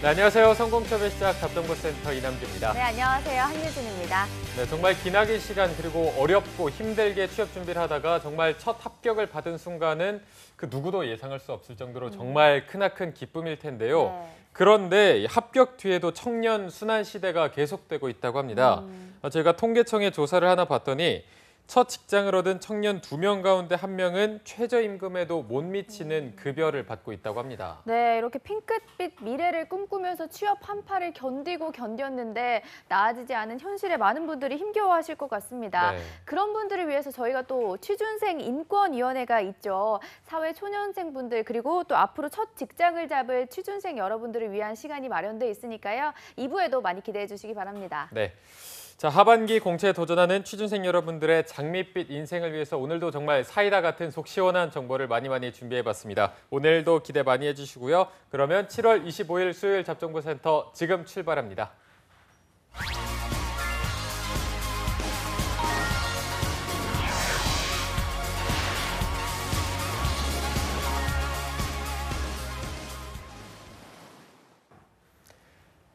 네, 안녕하세요. 성공취업의 시작 잡정보센터 이남규입니다. 네, 안녕하세요. 한유진입니다. 네, 정말 기나긴 시간 그리고 어렵고 힘들게 취업 준비를 하다가 정말 첫 합격을 받은 순간은 그 누구도 예상할 수 없을 정도로 정말 크나큰 기쁨일 텐데요. 네. 그런데 합격 뒤에도 청년 순환 시대가 계속되고 있다고 합니다. 저희가 통계청의 조사를 하나 봤더니 첫 직장을 얻은 청년 2명 가운데 1명은 최저임금에도 못 미치는 급여를 받고 있다고 합니다. 네, 이렇게 핑크빛 미래를 꿈꾸면서 취업 한파를 견디고 견뎠는데 나아지지 않은 현실에 많은 분들이 힘겨워하실 것 같습니다. 네. 그런 분들을 위해서 저희가 또 취준생 인권위원회가 있죠. 사회 초년생분들 그리고 또 앞으로 첫 직장을 잡을 취준생 여러분들을 위한 시간이 마련돼 있으니까요. 2부에도 많이 기대해 주시기 바랍니다. 네. 자, 하반기 공채에 도전하는 취준생 여러분들의 장밋빛 인생을 위해서 오늘도 정말 사이다 같은 속 시원한 정보를 많이 준비해봤습니다. 오늘도 기대 많이 해주시고요. 그러면 7월 25일 수요일 잡정보센터 지금 출발합니다.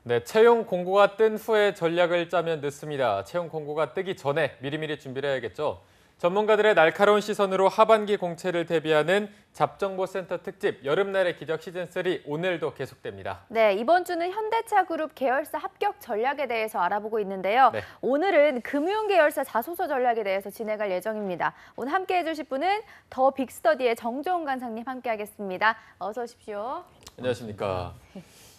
네, 채용 공고가 뜬 후에 전략을 짜면 늦습니다. 채용 공고가 뜨기 전에 미리미리 준비를 해야겠죠. 전문가들의 날카로운 시선으로 하반기 공채를 대비하는 잡정보센터 특집 여름날의 기적 시즌3 오늘도 계속됩니다. 네, 이번 주는 현대차 그룹 계열사 합격 전략에 대해서 알아보고 있는데요. 네. 오늘은 금융 계열사 자소서 전략에 대해서 진행할 예정입니다. 오늘 함께해 주실 분은 더 빅스터디의 정종훈 간사님 함께하겠습니다. 어서 오십시오. 안녕하십니까.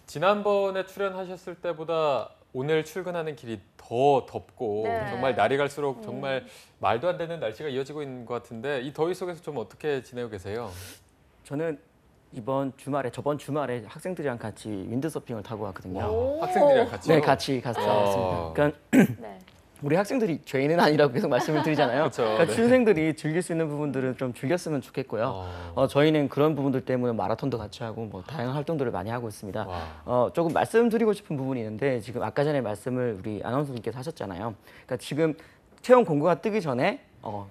지난번에 출연하셨을 때보다 오늘 출근하는 길이 더 덥고 네. 정말 날이 갈수록 정말 말도 안 되는 날씨가 이어지고 있는 것 같은데 이 더위 속에서 좀 어떻게 지내고 계세요? 저는 저번 주말에 학생들이랑 같이 윈드서핑을 타고 왔거든요. 오. 학생들이랑 같이요? 네, 같이 갔다 왔습니다. 그러니까 네. 우리 학생들이 죄인은 아니라고 계속 말씀을 드리잖아요. 그쵸, 그러니까 네. 취준생들이 즐길 수 있는 부분들은 좀 즐겼으면 좋겠고요. 저희는 그런 부분들 때문에 마라톤도 같이 하고 뭐 다양한 활동들을 많이 하고 있습니다. 조금 말씀드리고 싶은 부분이 있는데 지금 아까 전에 말씀을 우리 아나운서님께서 하셨잖아요. 그러니까 지금 채용 공고가 뜨기 전에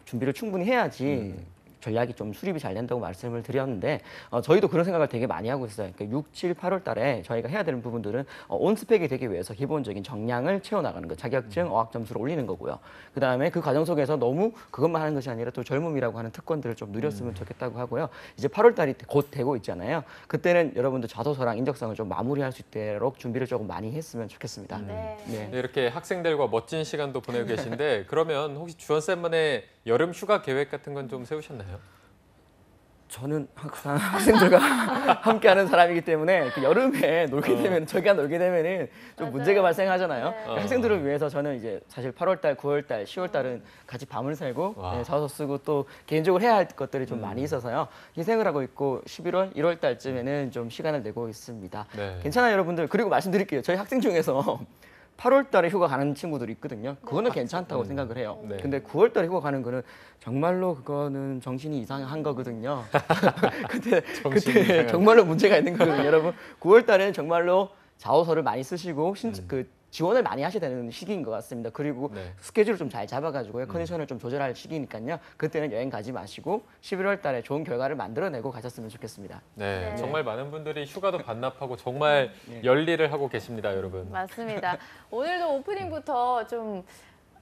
준비를 충분히 해야지 전략이 좀 수립이 잘 된다고 말씀을 드렸는데 저희도 그런 생각을 되게 많이 하고 있어요. 그러니까 6, 7, 8월 달에 저희가 해야 되는 부분들은 온스펙이 되기 위해서 기본적인 정량을 채워나가는 거, 자격증, 어학 점수를 올리는 거고요. 그다음에 그 과정 속에서 너무 그것만 하는 것이 아니라 또 젊음이라고 하는 특권들을 좀 누렸으면 좋겠다고 하고요. 이제 8월 달이 곧 되고 있잖아요. 그때는 여러분들 자소서랑 인적성을 좀 마무리할 수 있도록 준비를 조금 많이 했으면 좋겠습니다. 네. 네. 네, 이렇게 학생들과 멋진 시간도 보내고 계신데 그러면 혹시 주원쌤만의 여름 휴가 계획 같은 건 좀 세우셨나요? 저는 항상 학생들과 함께하는 사람이기 때문에 그 여름에 놀게 되면 저희가 놀게 되면은 좀 맞아요. 문제가 발생하잖아요. 네. 그러니까 학생들을 위해서 저는 이제 사실 8월 달, 9월 달, 10월 달은 같이 밤을 새고 와. 자소서 쓰고 또 개인적으로 해야 할 것들이 좀 많이 있어서요. 희생을 하고 있고 11월, 1월 달쯤에는 좀 시간을 내고 있습니다. 네. 괜찮아요, 여러분들. 그리고 말씀드릴게요. 저희 학생 중에서 8월 달에 휴가 가는 친구들이 있거든요. 그거는 괜찮다고 생각을 해요. 네. 근데 9월 달에 휴가 가는 거는 정말로 그거는 정신이 이상한 거거든요. 정신이 그때 이상한 정말로 문제가 있는 거거든요. 여러분 9월 달에는 정말로 자소서를 많이 쓰시고 지원을 많이 하셔야 되는 시기인 것 같습니다. 그리고 네. 스케줄을 좀 잘 잡아가지고요. 컨디션을 좀 조절할 시기니까요. 그때는 여행 가지 마시고 11월 달에 좋은 결과를 만들어내고 가셨으면 좋겠습니다. 네, 네. 정말 많은 분들이 휴가도 반납하고 정말 열일을 하고 계십니다, 여러분. 맞습니다. 오늘도 오프닝부터 좀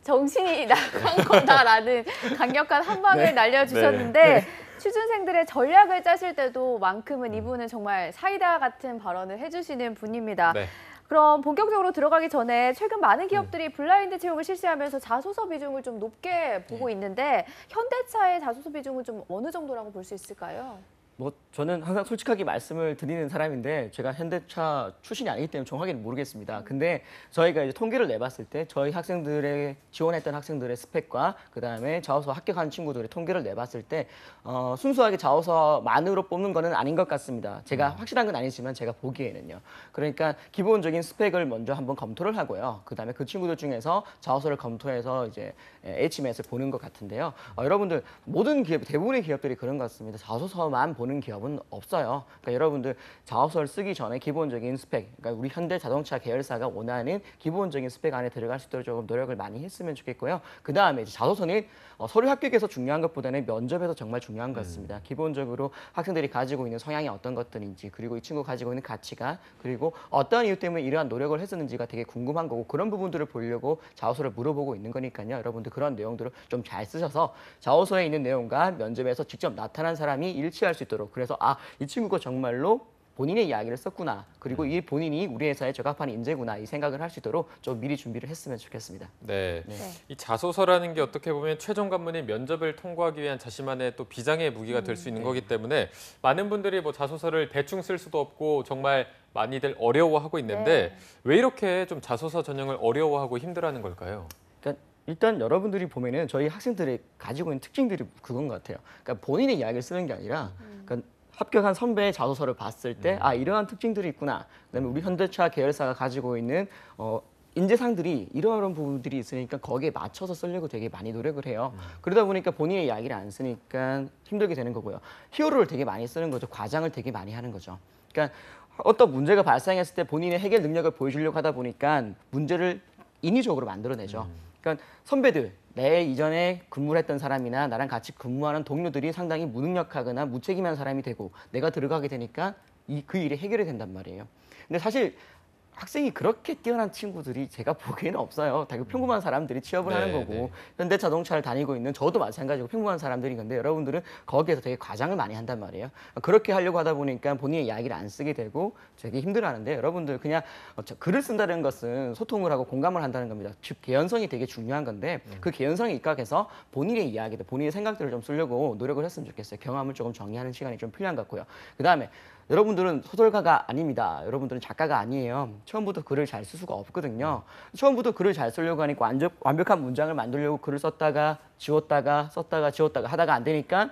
정신이 나간 거다라는 강력한 한 방을 날려주셨는데 취준생들의 전략을 짜실 때도 만큼은 이분은 정말 사이다 같은 발언을 해주시는 분입니다. 네. 그럼 본격적으로 들어가기 전에 최근 많은 기업들이 블라인드 채용을 실시하면서 자소서 비중을 좀 높게 보고 있는데 현대차의 자소서 비중은 좀 어느 정도라고 볼 수 있을까요? 뭐 저는 항상 솔직하게 말씀을 드리는 사람인데 제가 현대차 출신이 아니기 때문에 정확히는 모르겠습니다. 근데 저희가 이제 통계를 내봤을 때 저희 학생들의 지원했던 학생들의 스펙과 그다음에 자소서 합격한 친구들의 통계를 내봤을 때 순수하게 자소서만으로 뽑는 거는 아닌 것 같습니다. 제가 확실한 건 아니지만 제가 보기에는요. 그러니까 기본적인 스펙을 먼저 한번 검토를 하고요. 그다음에 그 친구들 중에서 자소서를 검토해서 이제 HMS를 보는 것 같은데요. 여러분들 모든 기업, 대부분의 기업들이 그런 것 같습니다. 자소서만 보는 보는 기업은 없어요. 그러니까 여러분들 자소서를 쓰기 전에 기본적인 스펙, 그러니까 우리 현대 자동차 계열사가 원하는 기본적인 스펙 안에 들어갈 수 있도록 조금 노력을 많이 했으면 좋겠고요. 그 다음에 이제 자소서는 서류 합격에서 중요한 것보다는 면접에서 정말 중요한 것 같습니다. 기본적으로 학생들이 가지고 있는 성향이 어떤 것들인지, 그리고 이 친구 가지고 있는 가치가, 그리고 어떤 이유 때문에 이러한 노력을 했었는지가 되게 궁금한 거고, 그런 부분들을 보려고 자소서를 물어보고 있는 거니까요. 여러분들 그런 내용들을 좀 잘 쓰셔서 자소서에 있는 내용과 면접에서 직접 나타난 사람이 일치할 수 있도록, 그래서 이 친구가 정말로 본인의 이야기를 썼구나, 그리고 이 본인이 우리 회사에 적합한 인재구나, 이 생각을 할 수 있도록 좀 미리 준비를 했으면 좋겠습니다. 네. 네. 이 자소서라는 게 어떻게 보면 최종 관문인 면접을 통과하기 위한 자신만의 또 비장의 무기가 될 수 있는 거기 때문에 많은 분들이 뭐 자소서를 대충 쓸 수도 없고 정말 많이들 어려워하고 있는데 왜 이렇게 좀 자소서 전형을 어려워하고 힘들어하는 걸까요? 그러니까 일단 여러분들이 보면은 저희 학생들이 가지고 있는 특징들이 그건 것 같아요. 그러니까 본인의 이야기를 쓰는 게 아니라, 그러니까 합격한 선배의 자소서를 봤을 때 이러한 특징들이 있구나. 그다음에 우리 현대차 계열사가 가지고 있는 인재상들이 이러한 부분들이 있으니까 거기에 맞춰서 쓰려고 되게 많이 노력을 해요. 그러다 보니까 본인의 이야기를 안 쓰니까 힘들게 되는 거고요. 히어로를 되게 많이 쓰는 거죠. 과장을 되게 많이 하는 거죠. 그러니까 어떤 문제가 발생했을 때 본인의 해결 능력을 보여주려고 하다 보니까 문제를 인위적으로 만들어내죠. 그러니까 선배들, 내 이전에 근무를 했던 사람이나 나랑 같이 근무하는 동료들이 상당히 무능력하거나 무책임한 사람이 되고 내가 들어가게 되니까 그 일이 해결이 된단 말이에요. 근데 사실 학생이 그렇게 뛰어난 친구들이 제가 보기에는 없어요. 되게 평범한 사람들이 취업을 하는 거고, 현대자동차를 다니고 있는 저도 마찬가지고 평범한 사람들인 건데, 여러분들은 거기에서 되게 과장을 많이 한단 말이에요. 그렇게 하려고 하다 보니까 본인의 이야기를 안 쓰게 되고 되게 힘들어하는데, 여러분들 그냥 글을 쓴다는 것은 소통을 하고 공감을 한다는 겁니다. 즉 개연성이 되게 중요한 건데, 그 개연성에 입각해서 본인의 이야기들, 본인의 생각들을 좀 쓰려고 노력을 했으면 좋겠어요. 경험을 조금 정리하는 시간이 좀 필요한 것 같고요. 그다음에 여러분들은 소설가가 아닙니다. 여러분들은 작가가 아니에요. 처음부터 글을 잘 쓸 수가 없거든요. 처음부터 글을 잘 쓰려고 하니까 완벽한 문장을 만들려고 글을 썼다가 지웠다가 썼다가 지웠다가 하다가 안 되니까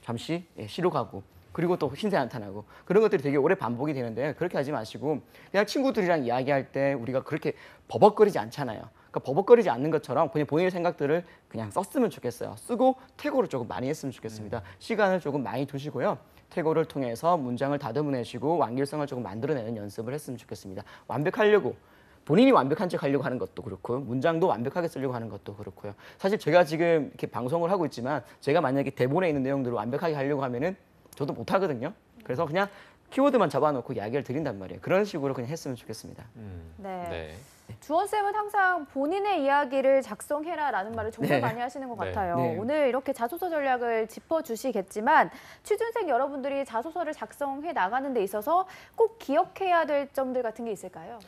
잠시 시로 가고, 그리고 또 신세 한탄하고, 그런 것들이 되게 오래 반복이 되는데, 그렇게 하지 마시고 그냥 친구들이랑 이야기할 때 우리가 그렇게 버벅거리지 않잖아요. 그러니까 버벅거리지 않는 것처럼 그냥 본인의 생각들을 그냥 썼으면 좋겠어요. 쓰고 태고를 조금 많이 했으면 좋겠습니다. 시간을 조금 많이 두시고요. 태고를 통해서 문장을 다듬어내시고 완결성을 조금 만들어내는 연습을 했으면 좋겠습니다. 완벽하려고, 본인이 완벽한 척 하려고 하는 것도 그렇고요. 문장도 완벽하게 쓰려고 하는 것도 그렇고요. 사실 제가 지금 이렇게 방송을 하고 있지만, 제가 만약에 대본에 있는 내용들을 완벽하게 하려고 하면은 저도 못 하거든요. 그래서 그냥 키워드만 잡아놓고 이야기를 드린단 말이에요. 그런 식으로 그냥 했으면 좋겠습니다. 네. 주원쌤은 항상 본인의 이야기를 작성해라라는 말을 정말 많이 하시는 것 같아요. 네. 오늘 이렇게 자소서 전략을 짚어주시겠지만, 취준생 여러분들이 자소서를 작성해 나가는 데 있어서 꼭 기억해야 될 점들 같은 게 있을까요?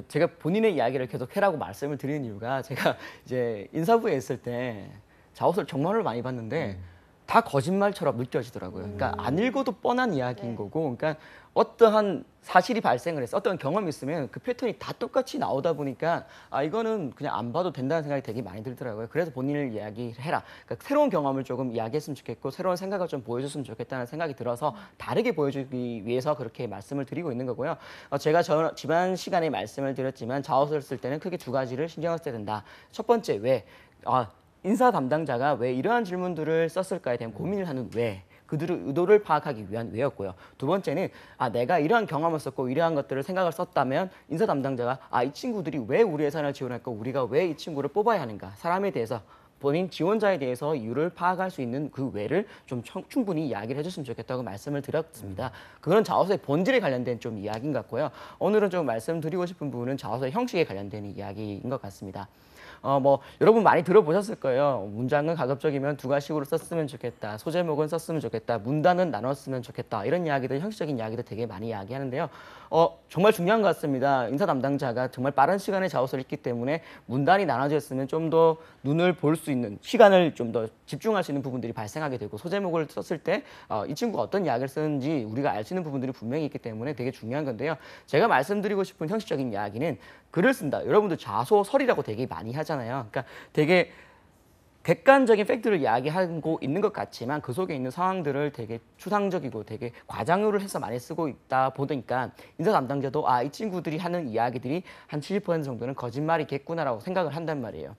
제가 본인의 이야기를 계속 해라고 말씀을 드리는 이유가, 제가 이제 인사부에 있을 때 자소서를 정말로 많이 봤는데 다 거짓말처럼 느껴지더라고요. 그러니까 안 읽어도 뻔한 이야기인 거고, 그러니까 어떠한 사실이 발생을 해서 어떤 경험이 있으면 그 패턴이 다 똑같이 나오다 보니까 이거는 그냥 안 봐도 된다는 생각이 되게 많이 들더라고요. 그래서 본인을 이야기해라. 그러니까 새로운 경험을 조금 이야기했으면 좋겠고, 새로운 생각을 좀 보여줬으면 좋겠다는 생각이 들어서 다르게 보여주기 위해서 그렇게 말씀을 드리고 있는 거고요. 제가 지난 시간에 말씀을 드렸지만, 자소서를 쓸 때는 크게 두 가지를 신경을 써야 된다. 첫 번째, 왜? 인사 담당자가 왜 이러한 질문들을 썼을까에 대한 고민을 하는 왜, 그들의 의도를 파악하기 위한 왜였고요. 두 번째는 내가 이러한 경험을 썼고 이러한 것들을 생각을 썼다면 인사 담당자가 이 친구들이 왜 우리 회사를 지원할까, 우리가 왜 이 친구를 뽑아야 하는가, 사람에 대해서, 본인 지원자에 대해서 이유를 파악할 수 있는 그 왜를 좀 충분히 이야기를 해줬으면 좋겠다고 말씀을 드렸습니다. 그건 자소서의 본질에 관련된 좀 이야기인 것 같고요. 오늘은 좀 말씀드리고 싶은 부분은 자소서의 형식에 관련된 이야기인 것 같습니다. 여러분 많이 들어보셨을 거예요. 문장은 가급적이면 두 가지식으로 썼으면 좋겠다. 소제목은 썼으면 좋겠다. 문단은 나눴으면 좋겠다. 이런 이야기들, 형식적인 이야기들 되게 많이 이야기하는데요. 정말 중요한 것 같습니다. 인사 담당자가 정말 빠른 시간에 자소서를 읽기 때문에 문단이 나눠져 있으면 좀 더 눈을 볼 수 있는, 시간을 좀 더 집중할 수 있는 부분들이 발생하게 되고, 소제목을 썼을 때 이 친구가 어떤 이야기를 쓰는지 우리가 알 수 있는 부분들이 분명히 있기 때문에 되게 중요한 건데요. 제가 말씀드리고 싶은 형식적인 이야기는 글을 쓴다. 여러분들 자소설이라고 되게 많이 하잖아요. 그러니까 되게 객관적인 팩트를 이야기하고 있는 것 같지만 그 속에 있는 상황들을 되게 추상적이고 되게 과장으로 해서 많이 쓰고 있다 보니까 인사 담당자도 이 친구들이 하는 이야기들이 한 70% 정도는 거짓말이겠구나라고 생각을 한단 말이에요.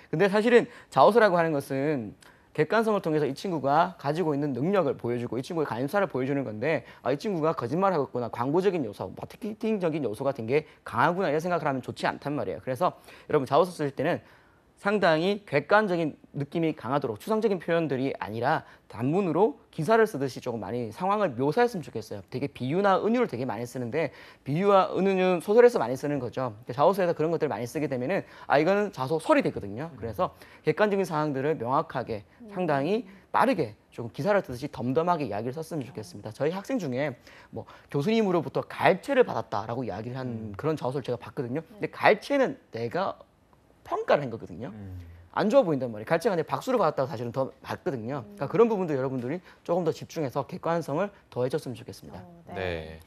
근데 사실은 자소서라고 하는 것은 객관성을 통해서 이 친구가 가지고 있는 능력을 보여주고 이 친구의 관심사를 보여주는 건데 이 친구가 거짓말하고 있구나, 광고적인 요소, 마케팅적인 요소 같은 게 강하구나 이런 생각을 하면 좋지 않단 말이에요. 그래서 여러분 자소서 쓸 때는 상당히 객관적인 느낌이 강하도록 추상적인 표현들이 아니라 단문으로 기사를 쓰듯이 조금 많이 상황을 묘사했으면 좋겠어요. 되게 비유나 은유를 되게 많이 쓰는데 비유와 은유는 소설에서 많이 쓰는 거죠. 자소서에서 그런 것들을 많이 쓰게 되면은 이거는 자소설이 되거든요. 그래서 객관적인 사항들을 명확하게 상당히 빠르게 조금 기사를 쓰듯이 덤덤하게 이야기를 썼으면 좋겠습니다. 저희 학생 중에 뭐 교수님으로부터 갈채를 받았다라고 이야기를 한 그런 자소서를 제가 봤거든요. 근데 갈채는 내가 평가를 한 거거든요. 안 좋아 보인단 말이에요. 갈채가 내 박수를 받았다고 사실은 더 맞거든요. 그러니까 그런 부분도 여러분들이 조금 더 집중해서 객관성을 더해줬으면 좋겠습니다. 네.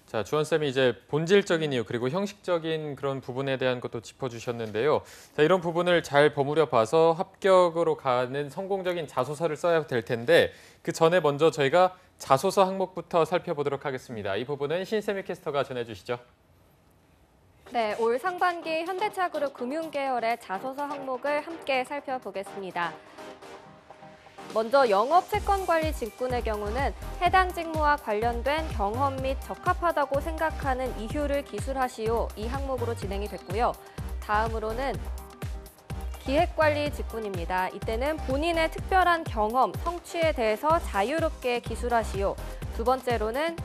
자, 주원쌤이 이제 본질적인 이유 그리고 형식적인 그런 부분에 대한 것도 짚어주셨는데요. 자, 이런 부분을 잘 버무려 봐서 합격으로 가는 성공적인 자소서를 써야 될 텐데 그 전에 먼저 저희가 자소서 항목부터 살펴보도록 하겠습니다. 이 부분은 신세미 캐스터가 전해주시죠. 네, 올 상반기 현대차그룹 금융계열의 자소서 항목을 함께 살펴보겠습니다. 먼저 영업 채권관리 직군의 경우는 해당 직무와 관련된 경험 및 적합하다고 생각하는 이유를 기술하시오 이 항목으로 진행이 됐고요. 다음으로는 기획관리 직군입니다. 이때는 본인의 특별한 경험, 성취에 대해서 자유롭게 기술하시오. 두 번째로는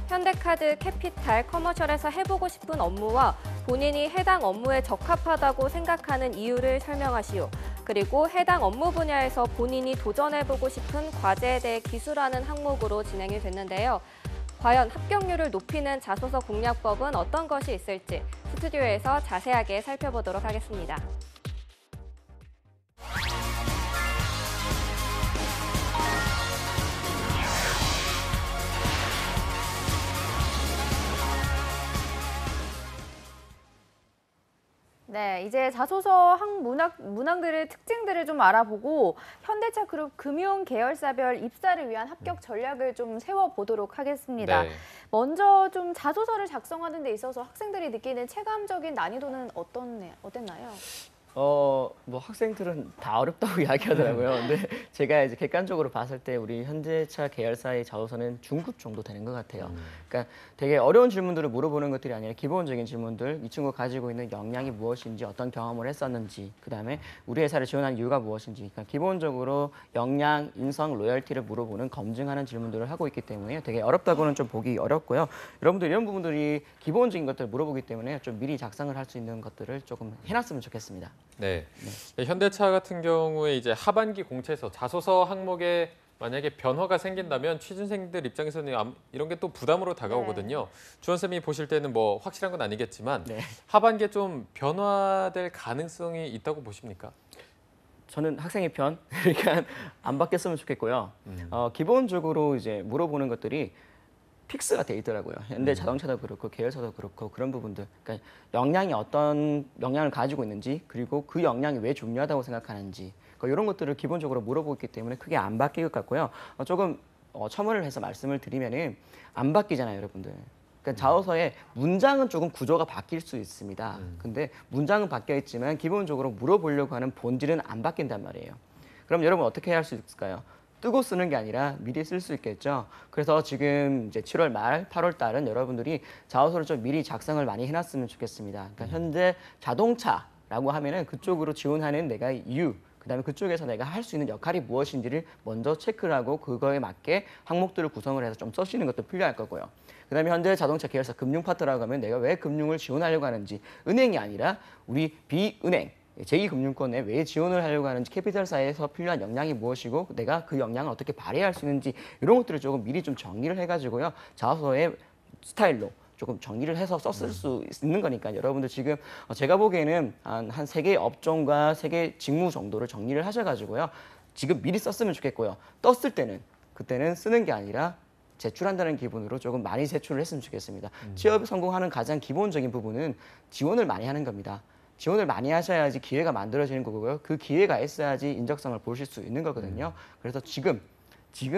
현대카드, 캐피탈, 커머셜에서 해보고 싶은 업무와 본인이 해당 업무에 적합하다고 생각하는 이유를 설명하시오. 그리고 해당 업무 분야에서 본인이 도전해보고 싶은 과제에 대해 기술하는 항목으로 진행이 됐는데요. 과연 합격률을 높이는 자소서 공략법은 어떤 것이 있을지 스튜디오에서 자세하게 살펴보도록 하겠습니다. 네, 이제 자소서 문항들의 특징들을 좀 알아보고 현대차 그룹 금융 계열사별 입사를 위한 합격 전략을 좀 세워보도록 하겠습니다. 네. 먼저 좀 자소서를 작성하는 데 있어서 학생들이 느끼는 체감적인 난이도는 어땠나요? 뭐 학생들은 다 어렵다고 이야기하더라고요. 근데 제가 이제 객관적으로 봤을 때 우리 현대차 계열사의 자소서는 중급 정도 되는 것 같아요. 그러니까 되게 어려운 질문들을 물어보는 것들이 아니라 기본적인 질문들, 이 친구가 가지고 있는 역량이 무엇인지, 어떤 경험을 했었는지, 그다음에 우리 회사를 지원한 이유가 무엇인지, 그러니까 기본적으로 역량, 인성, 로열티를 물어보는 검증하는 질문들을 하고 있기 때문에 되게 어렵다고는 좀 보기 어렵고요. 여러분들 이런 부분들이 기본적인 것들을 물어보기 때문에 좀 미리 작성을 할 수 있는 것들을 조금 해놨으면 좋겠습니다. 네. 현대차 같은 경우에 이제 하반기 공채에서 자소서 항목에 만약에 변화가 생긴다면 취준생들 입장에서는 이런 게 또 부담으로 다가오거든요. 주원쌤이 보실 때는 뭐 확실한 건 아니겠지만 하반기에 좀 변화될 가능성이 있다고 보십니까? 저는 학생의 편, 그러니까 안 바뀌었으면 좋겠고요. 기본적으로 이제 물어보는 것들이 픽스가 돼 있더라고요. 현대 자동차도 그렇고 계열사도 그렇고 그런 부분들. 그러니까 역량이 어떤 역량을 가지고 있는지, 그리고 그 역량이 왜 중요하다고 생각하는지, 그러니까 이런 것들을 기본적으로 물어보기 때문에 크게 안 바뀔 것 같고요. 조금 첨언을 해서 말씀을 드리면은 안 바뀌잖아요, 여러분들. 그러니까 자소서의 문장은 조금 구조가 바뀔 수 있습니다. 근데 문장은 바뀌어 있지만 기본적으로 물어보려고 하는 본질은 안 바뀐단 말이에요. 그럼 여러분 어떻게 할 수 있을까요? 뜨고 쓰는 게 아니라 미리 쓸 수 있겠죠. 그래서 지금 이제 7월 말, 8월 달은 여러분들이 자소서를 좀 미리 작성을 많이 해놨으면 좋겠습니다. 그러니까 현재 자동차라고 하면은 그쪽으로 지원하는 내가 이유, 그다음에 그쪽에서 내가 할 수 있는 역할이 무엇인지를 먼저 체크를 하고 그거에 맞게 항목들을 구성을 해서 좀 써주시는 것도 필요할 거고요. 그다음에 현대 자동차 계열사 금융 파트라고 하면 내가 왜 금융을 지원하려고 하는지, 은행이 아니라 우리 비은행, 제2금융권에 왜 지원을 하려고 하는지, 캐피탈사에서 필요한 역량이 무엇이고 내가 그 역량을 어떻게 발휘할 수 있는지, 이런 것들을 조금 미리 좀 정리를 해가지고요. 자소서의 스타일로 조금 정리를 해서 썼을 수 있는 거니까 여러분들 지금 제가 보기에는 한 3개 업종과 3개 직무 정도를 정리를 하셔가지고요. 지금 미리 썼으면 좋겠고요. 떴을 때는 그때는 쓰는 게 아니라 제출한다는 기분으로 조금 많이 제출을 했으면 좋겠습니다. 취업에 성공하는 가장 기본적인 부분은 지원을 많이 하는 겁니다. 지원을 많이 하셔야지 기회가 만들어지는 거고요. 그 기회가 있어야지 인적성을 보실 수 있는 거거든요. 그래서 지금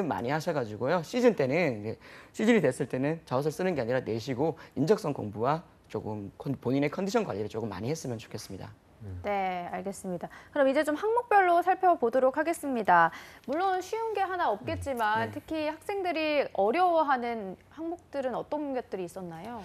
많이 하셔가지고요. 시즌 때는 이제 시즌이 됐을 때는 자소서 쓰는 게 아니라 내시고 인적성 공부와 조금 본인의 컨디션 관리를 조금 많이 했으면 좋겠습니다. 네, 알겠습니다. 그럼 이제 좀 항목별로 살펴보도록 하겠습니다. 물론 쉬운 게 하나 없겠지만 특히 학생들이 어려워하는 항목들은 어떤 것들이 있었나요?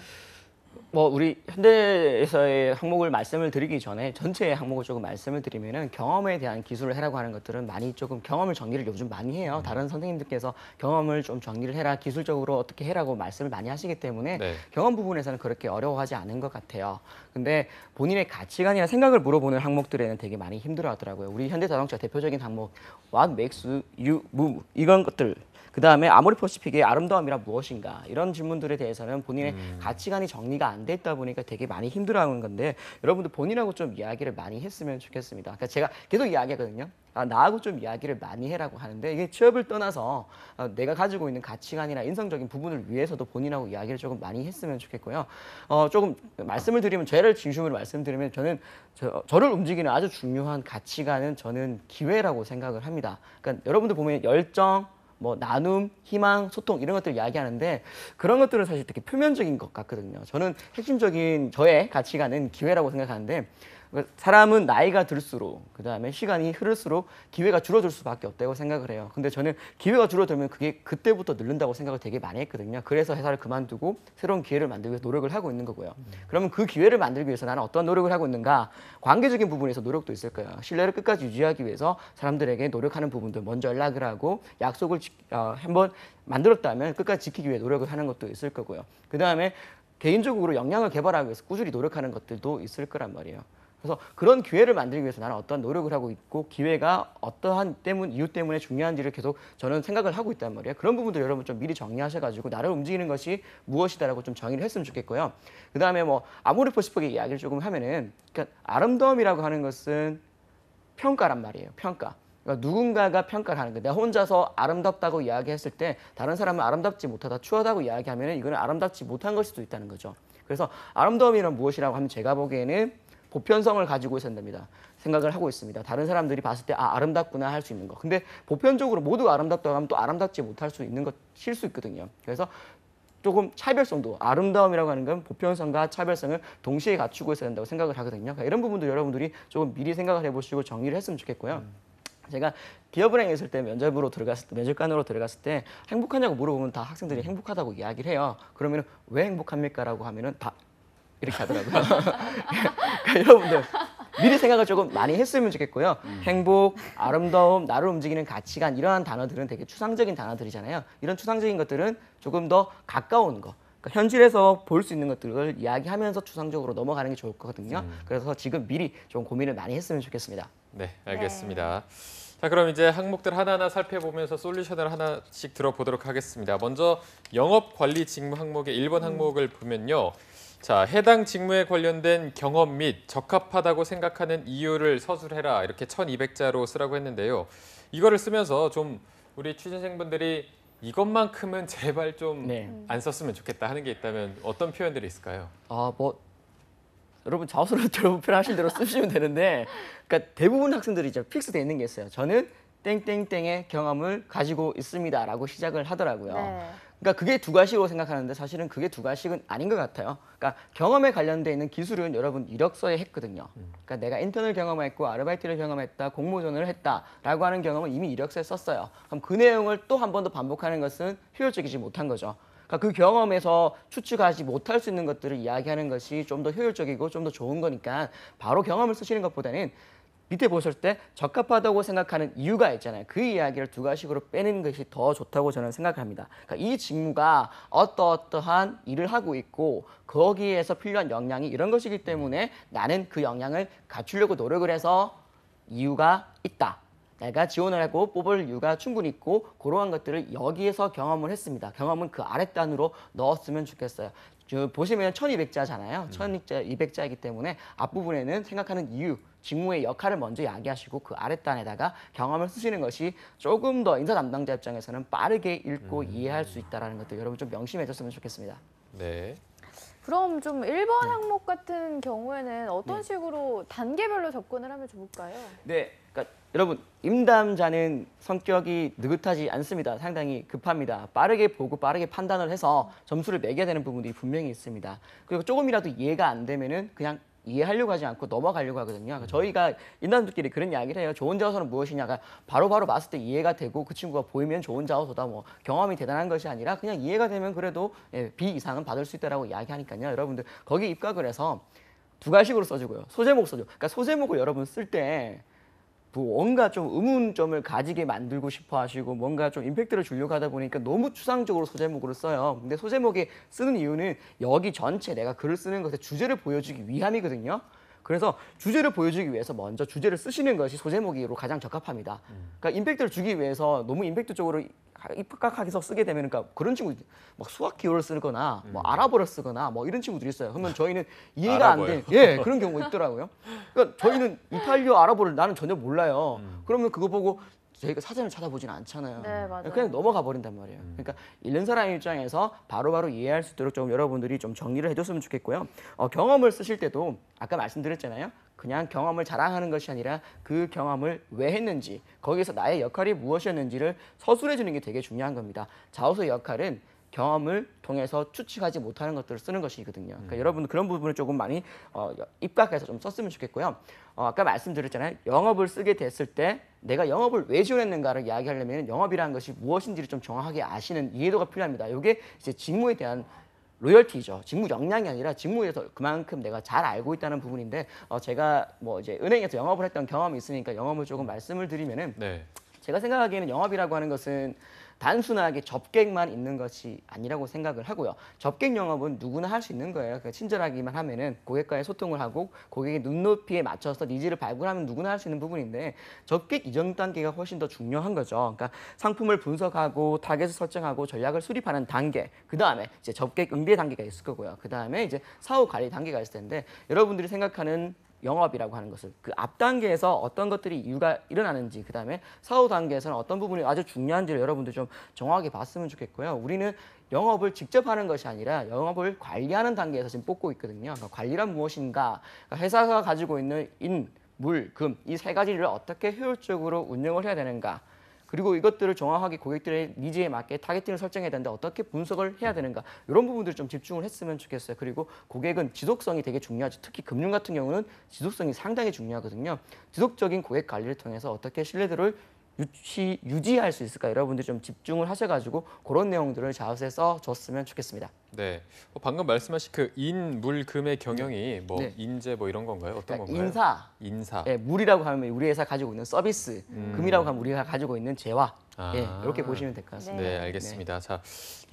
뭐 우리 현대에서의 항목을 말씀을 드리기 전에 전체의 항목을 조금 말씀을 드리면은 경험에 대한 기술을 해라고 하는 것들은 많이 조금 경험을 정리를 요즘 많이 해요. 다른 선생님들께서 경험을 좀 정리를 해라, 기술적으로 어떻게 해라고 말씀을 많이 하시기 때문에 네. 경험 부분에서는 그렇게 어려워하지 않은 것 같아요. 근데 본인의 가치관이나 생각을 물어보는 항목들에는 되게 많이 힘들어하더라고요. 우리 현대자동차 대표적인 항목 What makes you move 이런 것들. 그 다음에 아모리 퍼시픽의 아름다움이란 무엇인가 이런 질문들에 대해서는 본인의 가치관이 정리가 안 돼 있다 보니까 되게 많이 힘들어하는 건데 여러분들 본인하고 좀 이야기를 많이 했으면 좋겠습니다. 그러니까 제가 계속 이야기하거든요. 나하고 좀 이야기를 많이 해라고 하는데 이게 취업을 떠나서 내가 가지고 있는 가치관이나 인성적인 부분을 위해서도 본인하고 이야기를 조금 많이 했으면 좋겠고요. 조금 말씀을 드리면 죄를 진심으로 말씀드리면 저는 저를 움직이는 아주 중요한 가치관은 저는 기회라고 생각을 합니다. 그러니까 여러분들 보면 열정, 뭐 나눔, 희망, 소통 이런 것들 이야기하는데 그런 것들은 사실 되게 표면적인 것 같거든요. 저는 핵심적인 저의 가치관은 기회라고 생각하는데 사람은 나이가 들수록 그다음에 시간이 흐를수록 기회가 줄어들 수밖에 없다고 생각을 해요. 근데 저는 기회가 줄어들면 그게 그때부터 늘는다고 생각을 되게 많이 했거든요. 그래서 회사를 그만두고 새로운 기회를 만들기 위해서 노력을 하고 있는 거고요. 그러면 그 기회를 만들기 위해서 나는 어떤 노력을 하고 있는가? 관계적인 부분에서 노력도 있을 거예요. 신뢰를 끝까지 유지하기 위해서 사람들에게 노력하는 부분들 먼저 연락을 하고 약속을 한번 만들었다면 끝까지 지키기 위해 노력을 하는 것도 있을 거고요. 그다음에 개인적으로 역량을 개발하기 위해서 꾸준히 노력하는 것들도 있을 거란 말이에요. 그래서 그런 기회를 만들기 위해서 나는 어떤 노력을 하고 있고 기회가 어떠한 이유 때문에 중요한지를 계속 저는 생각을 하고 있단 말이에요. 그런 부분들 여러분 좀 미리 정리하셔가지고 나를 움직이는 것이 무엇이다라고 좀 정의를 했으면 좋겠고요. 그 다음에 뭐 아모리 퍼시픽의 이야기를 조금 하면은 그러니까 아름다움이라고 하는 것은 평가란 말이에요. 평가. 그러니까 누군가가 평가를 하는 거예요. 내가 혼자서 아름답다고 이야기했을 때 다른 사람은 아름답지 못하다, 추하다고 이야기하면 이거는 아름답지 못한 걸 수도 있다는 거죠. 그래서 아름다움이란 무엇이라고 하면 제가 보기에는 보편성을 가지고 있어야 됩니다. 생각을 하고 있습니다. 다른 사람들이 봤을 때 아름답구나 할 수 있는 거. 근데 보편적으로 모두가 아름답다고 하면 또 아름답지 못할 수 있는 것일 수 있거든요. 그래서 조금 차별성도 아름다움이라고 하는 건 보편성과 차별성을 동시에 갖추고 있어야 된다고 생각을 하거든요. 그러니까 이런 부분도 여러분들이 조금 미리 생각을 해보시고 정리를 했으면 좋겠고요. 제가 기업은행에 있을 때 면접관으로 들어갔을 때 행복하냐고 물어보면 다 학생들이 행복하다고 이야기를 해요. 그러면 왜 행복합니까라고 하면은 다 이렇게 하더라고요. 그러니까 여러분들 미리 생각을 조금 많이 했으면 좋겠고요. 행복, 아름다움, 나를 움직이는 가치관 이러한 단어들은 되게 추상적인 단어들이잖아요. 이런 추상적인 것들은 조금 더 가까운 거. 그러니까 현실에서 볼 수 있는 것들을 이야기하면서 추상적으로 넘어가는 게 좋을 거거든요. 그래서 지금 미리 좀 고민을 많이 했으면 좋겠습니다. 네, 알겠습니다. 자, 그럼 이제 항목들 하나하나 살펴보면서 솔루션을 하나씩 들어보도록 하겠습니다. 먼저 영업관리 직무 항목의 1번 항목을 보면요. 자, 해당 직무에 관련된 경험 및 적합하다고 생각하는 이유를 서술해라. 이렇게 1200자로 쓰라고 했는데요. 이거를 쓰면서 좀 우리 취준생분들이 이것만큼은 제발 좀 안 썼으면 좋겠다 하는 게 있다면 어떤 표현들이 있을까요? 여러분 자소를 여러분 편하신 대로 쓰시면 되는데 그러니까 대부분 학생들이 이제 픽스되어 있는 게 있어요. 저는 땡땡땡의 경험을 가지고 있습니다라고 시작을 하더라고요. 네. 그러니까 그게 두 가지로 생각하는데 사실은 그게 두 가지는 아닌 것 같아요. 그러니까 경험에 관련돼 있는 기술은 여러분 이력서에 했거든요. 그러니까 내가 인턴을 경험했고 아르바이트를 경험했다, 공모전을 했다라고 하는 경험은 이미 이력서에 썼어요. 그럼 그 내용을 또 한 번 더 반복하는 것은 효율적이지 못한 거죠. 그러니까 그 경험에서 추측하지 못할 수 있는 것들을 이야기하는 것이 좀 더 효율적이고 좀 더 좋은 거니까 바로 경험을 쓰시는 것보다는 밑에 보실 때 적합하다고 생각하는 이유가 있잖아요. 그 이야기를 두 가지식으로 빼는 것이 더 좋다고 저는 생각합니다. 그러니까 이 직무가 어떠한 일을 하고 있고 거기에서 필요한 역량이 이런 것이기 때문에 나는 그 역량을 갖추려고 노력을 해서 이유가 있다. 내가 지원을 하고 뽑을 이유가 충분히 있고 그러한 것들을 여기에서 경험을 했습니다. 경험은 그 아랫단으로 넣었으면 좋겠어요. 보시면 1200자잖아요. 1200자이기 때문에 앞부분에는 생각하는 이유, 직무의 역할을 먼저 이야기하시고 그 아랫단에다가 경험을 쓰시는 것이 조금 더 인사 담당자 입장에서는 빠르게 읽고 이해할 수 있다는 것들 여러분 좀 명심해 줬으면 좋겠습니다. 네. 그럼 좀 1번 항목 같은 경우에는 어떤 식으로 단계별로 접근을 하면 좋을까요? 네, 그러니까 여러분 임담자는 성격이 느긋하지 않습니다. 상당히 급합니다. 빠르게 보고 빠르게 판단을 해서 점수를 매겨야 되는 부분들이 분명히 있습니다. 그리고 조금이라도 이해가 안 되면은 그냥 이해하려고 하지 않고 넘어가려고 하거든요. 그러니까 저희가 인단들끼리 그런 이야기를 해요. 좋은 자소서는 무엇이냐가 바로바로 봤을 때 이해가 되고 그 친구가 보이면 좋은 자소서다. 뭐 경험이 대단한 것이 아니라 그냥 이해가 되면 그래도 B 이상은 받을 수 있다라고 이야기하니까요. 여러분들 거기 입각을 해서 두 가지식으로 써주고요. 소제목 써줘. 그러니까 소제목을 여러분 쓸 때 뭔가 좀 의문점을 가지게 만들고 싶어 하시고 뭔가 좀 임팩트를 주려고 하다 보니까 너무 추상적으로 소제목으로 써요. 근데 소제목에 쓰는 이유는 여기 전체 내가 글을 쓰는 것의 주제를 보여주기 위함이거든요. 그래서 주제를 보여주기 위해서 먼저 주제를 쓰시는 것이 소제목으로 가장 적합합니다. 그러니까 임팩트를 주기 위해서 너무 임팩트적으로 입각하게서 쓰게 되면 그러니까 그런 친구 막 수학 기호를 쓰거나 뭐 아랍어를 쓰거나 뭐 이런 친구들이 있어요. 그러면 저희는 이해가 안 돼. 예, 그런 경우가 있더라고요. 그러니까 저희는 이탈리아 아랍어를 나는 전혀 몰라요. 그러면 그거 보고 저희가 사전을 찾아보지는 않잖아요. 네, 맞아요. 그냥 넘어가 버린단 말이에요. 그러니까 읽는 사람 입장에서 바로바로 이해할 수 있도록 좀 여러분들이 좀 정리를 해줬으면 좋겠고요. 경험을 쓰실 때도 아까 말씀드렸잖아요. 그냥 경험을 자랑하는 것이 아니라 그 경험을 왜 했는지, 거기서 나의 역할이 무엇이었는지를 서술해 주는 게 되게 중요한 겁니다. 자소서의 역할은 경험을 통해서 추측하지 못하는 것들을 쓰는 것이거든요. 그러니까 여러분 그런 부분을 조금 많이 입각해서 좀 썼으면 좋겠고요. 아까 말씀드렸잖아요. 영업을 쓰게 됐을 때 내가 영업을 왜 지원했는가를 이야기하려면 영업이라는 것이 무엇인지를 좀 정확하게 아시는 이해도가 필요합니다. 이게 이제 직무에 대한 로열티죠. 직무 역량이 아니라 직무에서 그만큼 내가 잘 알고 있다는 부분인데 제가 뭐 이제 은행에서 영업을 했던 경험이 있으니까 영업을 조금 말씀을 드리면은 네. 제가 생각하기에는 영업이라고 하는 것은 단순하게 접객만 있는 것이 아니라고 생각을 하고요. 접객 영업은 누구나 할 수 있는 거예요. 그러니까 친절하기만 하면은 고객과의 소통을 하고 고객의 눈높이에 맞춰서 니즈를 발굴하면 누구나 할 수 있는 부분인데 접객 이전 단계가 훨씬 더 중요한 거죠. 그러니까 상품을 분석하고 타겟을 설정하고 전략을 수립하는 단계, 그 다음에 이제 접객 응대 단계가 있을 거고요. 그 다음에 이제 사후 관리 단계가 있을 텐데 여러분들이 생각하는 영업이라고 하는 것을 그 앞 단계에서 어떤 것들이 이유가 일어나는지 그 다음에 사후 단계에서는 어떤 부분이 아주 중요한지를 여러분들 좀 정확하게 봤으면 좋겠고요. 우리는 영업을 직접 하는 것이 아니라 영업을 관리하는 단계에서 지금 뽑고 있거든요. 그러니까 관리란 무엇인가? 그러니까 회사가 가지고 있는 인, 물, 금 이 세 가지를 어떻게 효율적으로 운영을 해야 되는가? 그리고 이것들을 정확하게 고객들의 니즈에 맞게 타겟팅을 설정해야 되는데 어떻게 분석을 해야 되는가 이런 부분들을 좀 집중을 했으면 좋겠어요. 그리고 고객은 지속성이 되게 중요하죠. 특히 금융 같은 경우는 지속성이 상당히 중요하거든요. 지속적인 고객 관리를 통해서 어떻게 신뢰도를 유지할 수 있을까 여러분들이 좀 집중을 하셔가지고 그런 내용들을 자료에 써줬으면 좋겠습니다. 네. 방금 말씀하신 그 인, 물, 금의 경영이 뭐 네. 인재 뭐 이런 건가요? 어떤 그러니까 건가요? 인사, 인사. 예, 물이라고 하면 우리 회사 가지고 있는 서비스, 금이라고 하면 우리가 가지고 있는 재화, 예, 이렇게 보시면 될 것 같습니다. 네, 알겠습니다. 자,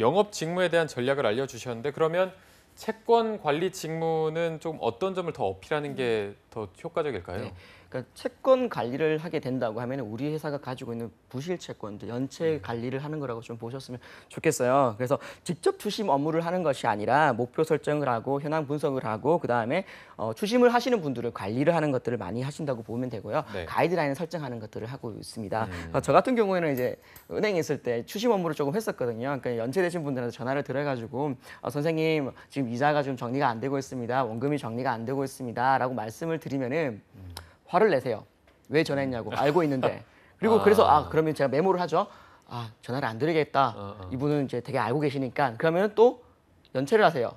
영업 직무에 대한 전략을 알려주셨는데 그러면 채권 관리 직무는 좀 어떤 점을 더 어필하는 게 더 효과적일까요? 네. 그러니까 채권 관리를 하게 된다고 하면 우리 회사가 가지고 있는 부실 채권들, 연체 관리를 하는 거라고 좀 보셨으면 좋겠어요. 그래서 직접 추심 업무를 하는 것이 아니라 목표 설정을 하고 현황 분석을 하고 그다음에 추심을 하시는 분들을 관리를 하는 것들을 많이 하신다고 보면 되고요. 네. 가이드라인을 설정하는 것들을 하고 있습니다. 저 같은 경우에는 이제 은행에 있을 때 추심 업무를 조금 했었거든요. 그러니까 연체되신 분들한테 전화를 드려가지고 선생님 지금 이자가 좀 정리가 안 되고 있습니다. 원금이 정리가 안 되고 있습니다라고 말씀을 드리면은 화를 내세요. 왜 전화했냐고 알고 있는데. 그리고 그래서 그러면 제가 메모를 하죠. 전화를 안 드리겠다. 이분은 이제 되게 알고 계시니까 그러면 또 연체를 하세요.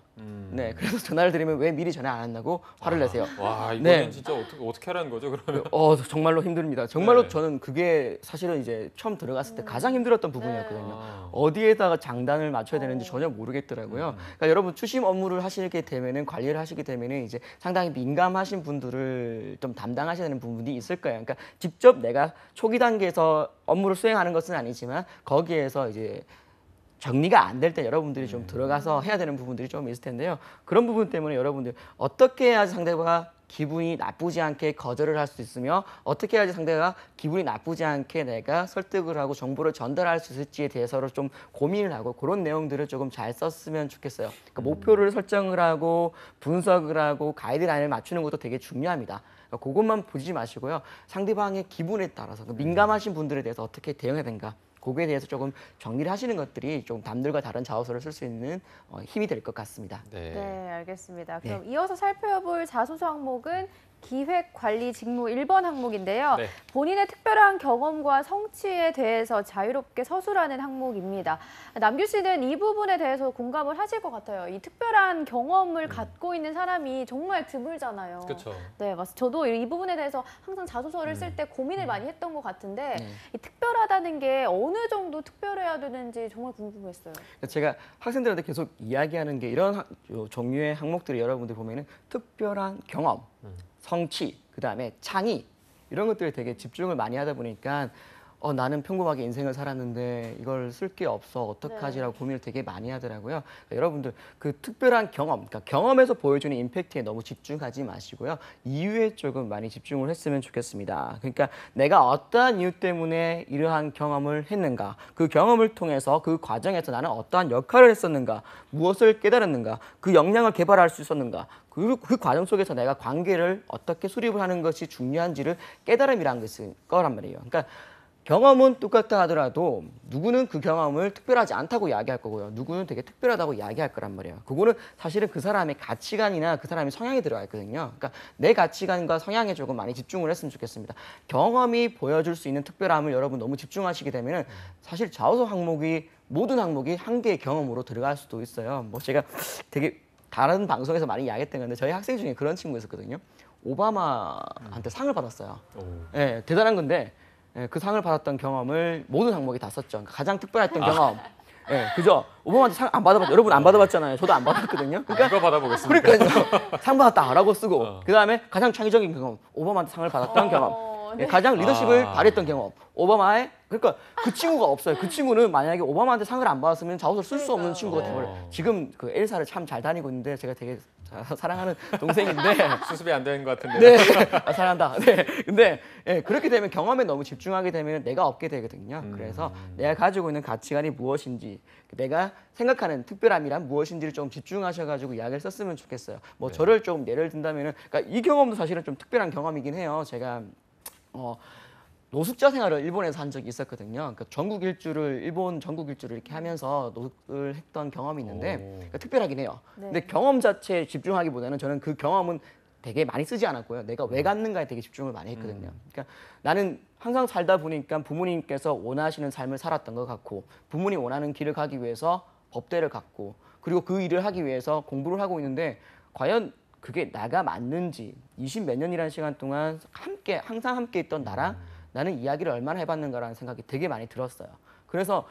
네, 그래서 전화를 드리면 왜 미리 전화 안 했냐고 화를 내세요. 와, 이거는 네. 진짜 어떻게 하라는 거죠, 그러면? 정말로 힘듭니다. 정말로 네. 저는 그게 사실은 이제 처음 들어갔을 때 가장 힘들었던 부분이었거든요. 어디에다가 장단을 맞춰야 되는지 전혀 모르겠더라고요. 그러니까 여러분 추심 업무를 하시게 되면은 관리를 하시게 되면은 이제 상당히 민감하신 분들을 좀 담당하셔야 되는 부분이 있을 거예요. 그러니까 직접 내가 초기 단계에서 업무를 수행하는 것은 아니지만 거기에서 이제 정리가 안 될 때 여러분들이 좀 들어가서 해야 되는 부분들이 좀 있을 텐데요. 그런 부분 때문에 여러분들 어떻게 해야지 상대가 기분이 나쁘지 않게 거절을 할 수 있으며 어떻게 해야지 상대가 기분이 나쁘지 않게 내가 설득을 하고 정보를 전달할 수 있을지에 대해서 좀 고민을 하고 그런 내용들을 조금 잘 썼으면 좋겠어요. 그러니까 목표를 설정을 하고 분석을 하고 가이드라인을 맞추는 것도 되게 중요합니다. 그러니까 그것만 보지 마시고요. 상대방의 기분에 따라서 민감하신 분들에 대해서 어떻게 대응해야 되는가 거기에 대해서 조금 정리를 하시는 것들이 좀 남들과 다른 자소서를 쓸 수 있는 힘이 될 것 같습니다. 네, 알겠습니다. 그럼 이어서 살펴볼 자소서 항목은 기획관리 직무 1번 항목인데요. 네. 본인의 특별한 경험과 성취에 대해서 자유롭게 서술하는 항목입니다. 남규 씨는 이 부분에 대해서 공감을 하실 것 같아요. 이 특별한 경험을 갖고 있는 사람이 정말 드물잖아요. 그렇죠. 네, 맞습니다. 저도 이 부분에 대해서 항상 자소서를 쓸 때 고민을 많이 했던 것 같은데 이 특별하다는 게 어느 정도 특별해야 되는지 정말 궁금했어요. 제가 학생들한테 계속 이야기하는 게 이런 요 종류의 항목들이 여러분들 보면은 특별한 경험, 성취, 그다음에 창의 이런 것들에 되게 집중을 많이 하다 보니까 나는 평범하게 인생을 살았는데 이걸 쓸 게 없어 어떡하지라고 고민을 되게 많이 하더라고요. 그러니까 여러분들 그 특별한 경험, 그러니까 경험에서 보여주는 임팩트에 너무 집중하지 마시고요. 이유에 조금 많이 집중을 했으면 좋겠습니다. 그러니까 내가 어떠한 이유 때문에 이러한 경험을 했는가, 그 경험을 통해서 그 과정에서 나는 어떠한 역할을 했었는가, 무엇을 깨달았는가, 그 역량을 개발할 수 있었는가, 그 과정 속에서 내가 관계를 어떻게 수립을 하는 것이 중요한지를 깨달음이라는 것일 거란 말이에요. 그러니까 경험은 똑같다 하더라도 누구는 그 경험을 특별하지 않다고 이야기할 거고요. 누구는 되게 특별하다고 이야기할 거란 말이에요. 그거는 사실은 그 사람의 가치관이나 그 사람의 성향이 들어가 있거든요. 그러니까 내 가치관과 성향에 조금 많이 집중을 했으면 좋겠습니다. 경험이 보여줄 수 있는 특별함을 여러분 너무 집중하시게 되면 사실 자소서 항목이 모든 항목이 한 개의 경험으로 들어갈 수도 있어요. 뭐 제가 되게 다른 방송에서 많이 이야기했던 건데 저희 학생 중에 그런 친구가 있었거든요. 오바마한테 상을 받았어요. 네, 대단한 건데 그 상을 받았던 경험을 모든 항목에 다 썼죠. 그러니까 가장 특별했던 경험. 그죠? 오바마한테 상 안 받아봤죠. 여러분 안 받아봤잖아요. 저도 안 받았거든요. 그러니까 누가 받아보겠습니까? 그러니까요. 상 받았다라고 쓰고 그다음에 가장 창의적인 경험. 오바마한테 상을 받았던 경험. 네. 가장 리더십을 발휘했던 경험. 오바마의 그러니까 그 친구가 없어요. 그 친구는 만약에 오바마한테 상을 안 받았으면 자소서를 쓸 수 없는 친구가 돼버려요. 지금 그 엘사를 참 잘 다니고 있는데 제가 되게 사랑하는 동생인데 수습이 안 되는 것 같은데. 네, 사랑한다. 네, 근데 그렇게 되면 경험에 너무 집중하게 되면 내가 없게 되거든요. 그래서 내가 가지고 있는 가치관이 무엇인지, 내가 생각하는 특별함이란 무엇인지를 좀 집중하셔가지고 이야기를 썼으면 좋겠어요. 뭐 저를 좀 예를 든다면은, 그러니까 이 경험도 사실은 좀 특별한 경험이긴 해요. 제가 노숙자 생활을 일본에서 한 적이 있었거든요. 그러니까 전국 일주를 일본 전국 일주를 이렇게 하면서 노숙을 했던 경험이 있는데 그러니까 특별하긴 해요. 네. 근데 경험 자체에 집중하기보다는 저는 그 경험은 되게 많이 쓰지 않았고요. 내가 왜 갔는가에 되게 집중을 많이 했거든요. 그러니까 나는 항상 살다 보니까 부모님께서 원하시는 삶을 살았던 것 같고 부모님 원하는 길을 가기 위해서 법대를 갔고 그리고 그 일을 하기 위해서 공부를 하고 있는데 과연 그게 나가 맞는지 20 몇 년이라는 시간 동안 항상 함께 있던 나랑 나는 이야기를 얼마나 해봤는가라는 생각이 되게 많이 들었어요. 그래서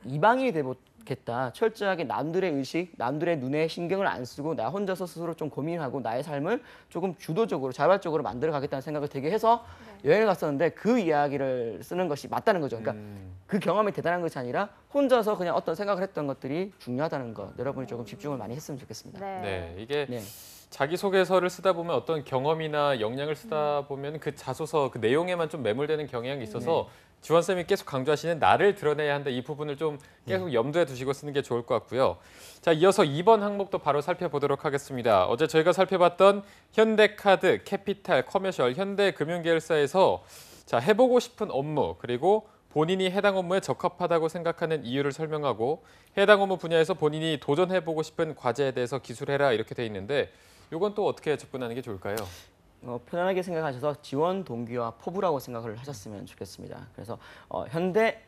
이방인이 되겠다. 철저하게 남들의 의식, 남들의 눈에 신경을 안 쓰고 나 혼자서 스스로 좀 고민하고 나의 삶을 조금 주도적으로, 자발적으로 만들어 가겠다는 생각을 되게 해서 여행을 갔었는데 그 이야기를 쓰는 것이 맞다는 거죠. 그러니까 그 경험이 대단한 것이 아니라 혼자서 그냥 어떤 생각을 했던 것들이 중요하다는 것. 여러분이 조금 집중을 많이 했으면 좋겠습니다. 네, 이게 네. 자기소개서를 쓰다 보면 어떤 경험이나 역량을 쓰다 보면 그 자소서 그 내용에만 좀 매몰되는 경향이 있어서 지원쌤이 계속 강조하시는 나를 드러내야 한다 이 부분을 좀 계속 염두에 두시고 쓰는 게 좋을 것 같고요. 자, 이어서 2번 항목도 바로 살펴보도록 하겠습니다. 어제 저희가 살펴봤던 현대카드, 캐피탈, 커머셜, 현대금융계열사에서 자, 해보고 싶은 업무 그리고 본인이 해당 업무에 적합하다고 생각하는 이유를 설명하고 해당 업무 분야에서 본인이 도전해보고 싶은 과제에 대해서 기술해라 이렇게 돼 있는데 이건 또 어떻게 접근하는 게 좋을까요? 편안하게 생각하셔서 지원 동기와 포부라고 생각을 하셨으면 좋겠습니다. 그래서 현대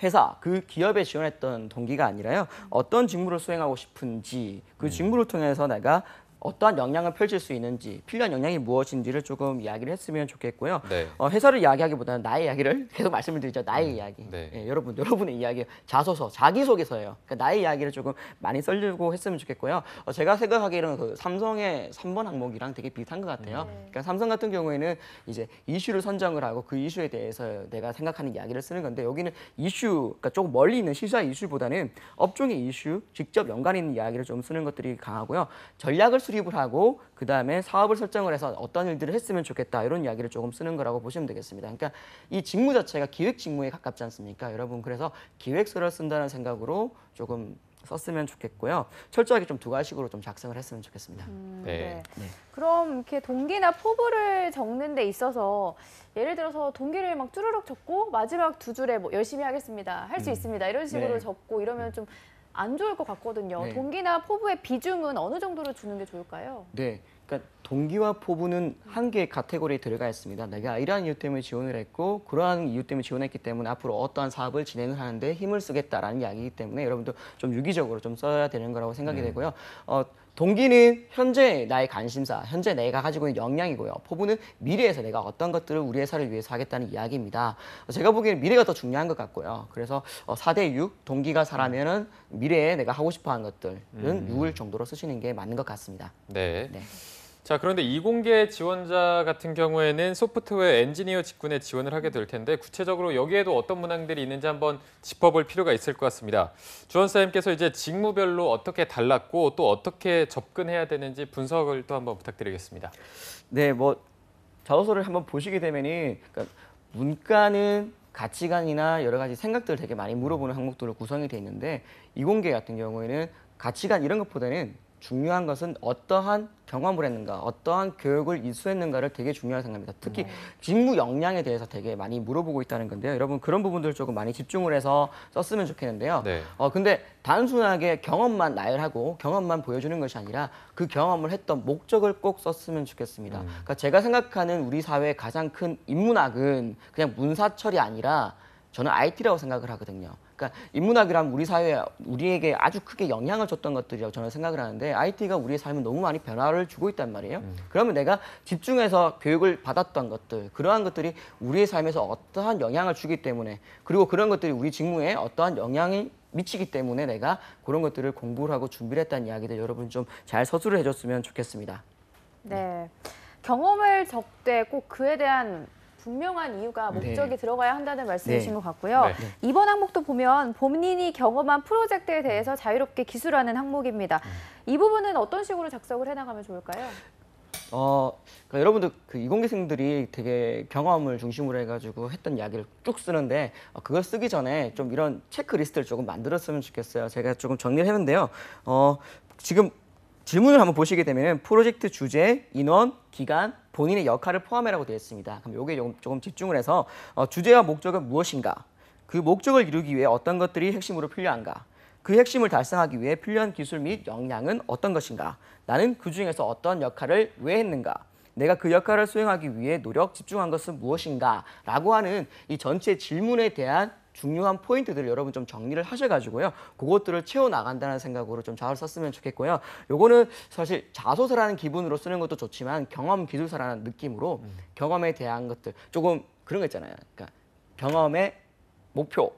회사, 그 기업에 지원했던 동기가 아니라요. 어떤 직무를 수행하고 싶은지 그 직무를 통해서 내가 어떠한 역량을 펼칠 수 있는지 필요한 역량이 무엇인지를 조금 이야기를 했으면 좋겠고요. 네. 회사를 이야기하기보다는 나의 이야기를 계속 말씀을 드리죠. 나의 이야기. 네. 여러분의 이야기. 자소서, 자기소개서예요. 그러니까 나의 이야기를 조금 많이 써주고 했으면 좋겠고요. 제가 생각하기에는 그 삼성의 3번 항목이랑 되게 비슷한 것 같아요. 그러니까 삼성 같은 경우에는 이제 이슈를 선정을 하고 그 이슈에 대해서 내가 생각하는 이야기를 쓰는 건데 여기는 이슈, 그러니까 조금 멀리 있는 시사의 이슈보다는 업종의 이슈, 직접 연관 있는 이야기를 좀 쓰는 것들이 강하고요. 전략을 수립을 하고 그 다음에 사업을 설정을 해서 어떤 일들을 했으면 좋겠다 이런 이야기를 조금 쓰는 거라고 보시면 되겠습니다. 그러니까 이 직무 자체가 기획 직무에 가깝지 않습니까, 여러분? 그래서 기획서를 쓴다는 생각으로 조금 썼으면 좋겠고요. 철저하게 좀 두 가지식으로 좀 작성을 했으면 좋겠습니다. 네. 그럼 이렇게 동기나 포부를 적는 데 있어서 예를 들어서 동기를 막 쭈르륵 적고 마지막 두 줄에 뭐 열심히 하겠습니다, 할 수 있습니다 이런 식으로 네. 적고 이러면 좀 안 좋을 것 같거든요. 네. 동기나 포부의 비중은 어느 정도로 주는 게 좋을까요? 네, 그러니까 동기와 포부는 한 개의 카테고리에 들어가 있습니다. 내가 이러한 이유 때문에 지원을 했고 그러한 이유 때문에 지원했기 때문에 앞으로 어떠한 사업을 진행을 하는데 힘을 쓰겠다라는 이야기이기 때문에 여러분도 좀 유기적으로 좀 써야 되는 거라고 생각이 되고요. 동기는 현재 나의 관심사, 현재 내가 가지고 있는 역량이고요. 포부는 미래에서 내가 어떤 것들을 우리 회사를 위해서 하겠다는 이야기입니다. 제가 보기에는 미래가 더 중요한 것 같고요. 그래서 4대 6, 동기가 4라면은 미래에 내가 하고 싶어 하는 것들은 6을 정도로 쓰시는 게 맞는 것 같습니다. 네. 네. 자, 그런데 이공계 지원자 같은 경우에는 소프트웨어 엔지니어 직군에 지원을 하게 될 텐데 구체적으로 여기에도 어떤 문항들이 있는지 한번 짚어볼 필요가 있을 것 같습니다. 주원사님께서 이제 직무별로 어떻게 달랐고 또 어떻게 접근해야 되는지 분석을 또 한번 부탁드리겠습니다. 네, 뭐 자소서를 한번 보시게 되면은 그러니까 문과는 가치관이나 여러 가지 생각들을 되게 많이 물어보는 항목들로 구성이 돼 있는데 이공계 같은 경우에는 가치관 이런 것보다는 중요한 것은 어떠한 경험을 했는가, 어떠한 교육을 이수했는가를 되게 중요하게 생각합니다. 특히 직무 역량에 대해서 되게 많이 물어보고 있다는 건데요. 여러분 그런 부분들 조금 많이 집중을 해서 썼으면 좋겠는데요. 네. 근데 단순하게 경험만 나열하고 경험만 보여주는 것이 아니라 그 경험을 했던 목적을 꼭 썼으면 좋겠습니다. 그러니까 제가 생각하는 우리 사회의 가장 큰 인문학은 그냥 문사철이 아니라 저는 IT라고 생각을 하거든요. 그러니까 인문학이란 우리 사회에 우리에게 아주 크게 영향을 줬던 것들이라고 저는 생각을 하는데 IT가 우리의 삶에 너무 많이 변화를 주고 있단 말이에요. 그러면 내가 집중해서 교육을 받았던 것들, 그러한 것들이 우리의 삶에서 어떠한 영향을 주기 때문에 그리고 그런 것들이 우리 직무에 어떠한 영향이 미치기 때문에 내가 그런 것들을 공부를 하고 준비를 했다는 이야기들 여러분 좀 잘 서술을 해줬으면 좋겠습니다. 네. 경험을 적되 꼭 그에 대한 분명한 이유가 목적이 들어가야 한다는 말씀이신 것 같고요. 네. 이번 항목도 보면 본인이 경험한 프로젝트에 대해서 자유롭게 기술하는 항목입니다. 이 부분은 어떤 식으로 작성을 해나가면 좋을까요? 그러니까 여러분들 그 이공계생들이 되게 경험을 중심으로 해가지고 했던 이야기를 쭉 쓰는데 그걸 쓰기 전에 좀 이런 체크리스트를 조금 만들었으면 좋겠어요. 제가 조금 정리를 했는데요. 지금 질문을 한번 보시게 되면 프로젝트 주제, 인원, 기간, 본인의 역할을 포함해라고 되어 있습니다. 그럼 요게 조금 집중을 해서 주제와 목적은 무엇인가? 그 목적을 이루기 위해 어떤 것들이 핵심으로 필요한가? 그 핵심을 달성하기 위해 필요한 기술 및 역량은 어떤 것인가? 나는 그 중에서 어떤 역할을 왜 했는가? 내가 그 역할을 수행하기 위해 노력, 집중한 것은 무엇인가? 라고 하는 이 전체 질문에 대한 중요한 포인트들을 여러분 좀 정리를 하셔가지고요. 그것들을 채워나간다는 생각으로 좀 자소를 썼으면 좋겠고요. 요거는 사실 자소서라는 기분으로 쓰는 것도 좋지만 경험 기술서라는 느낌으로 경험에 대한 것들 조금 그런 거 있잖아요. 그러니까 경험의 목표,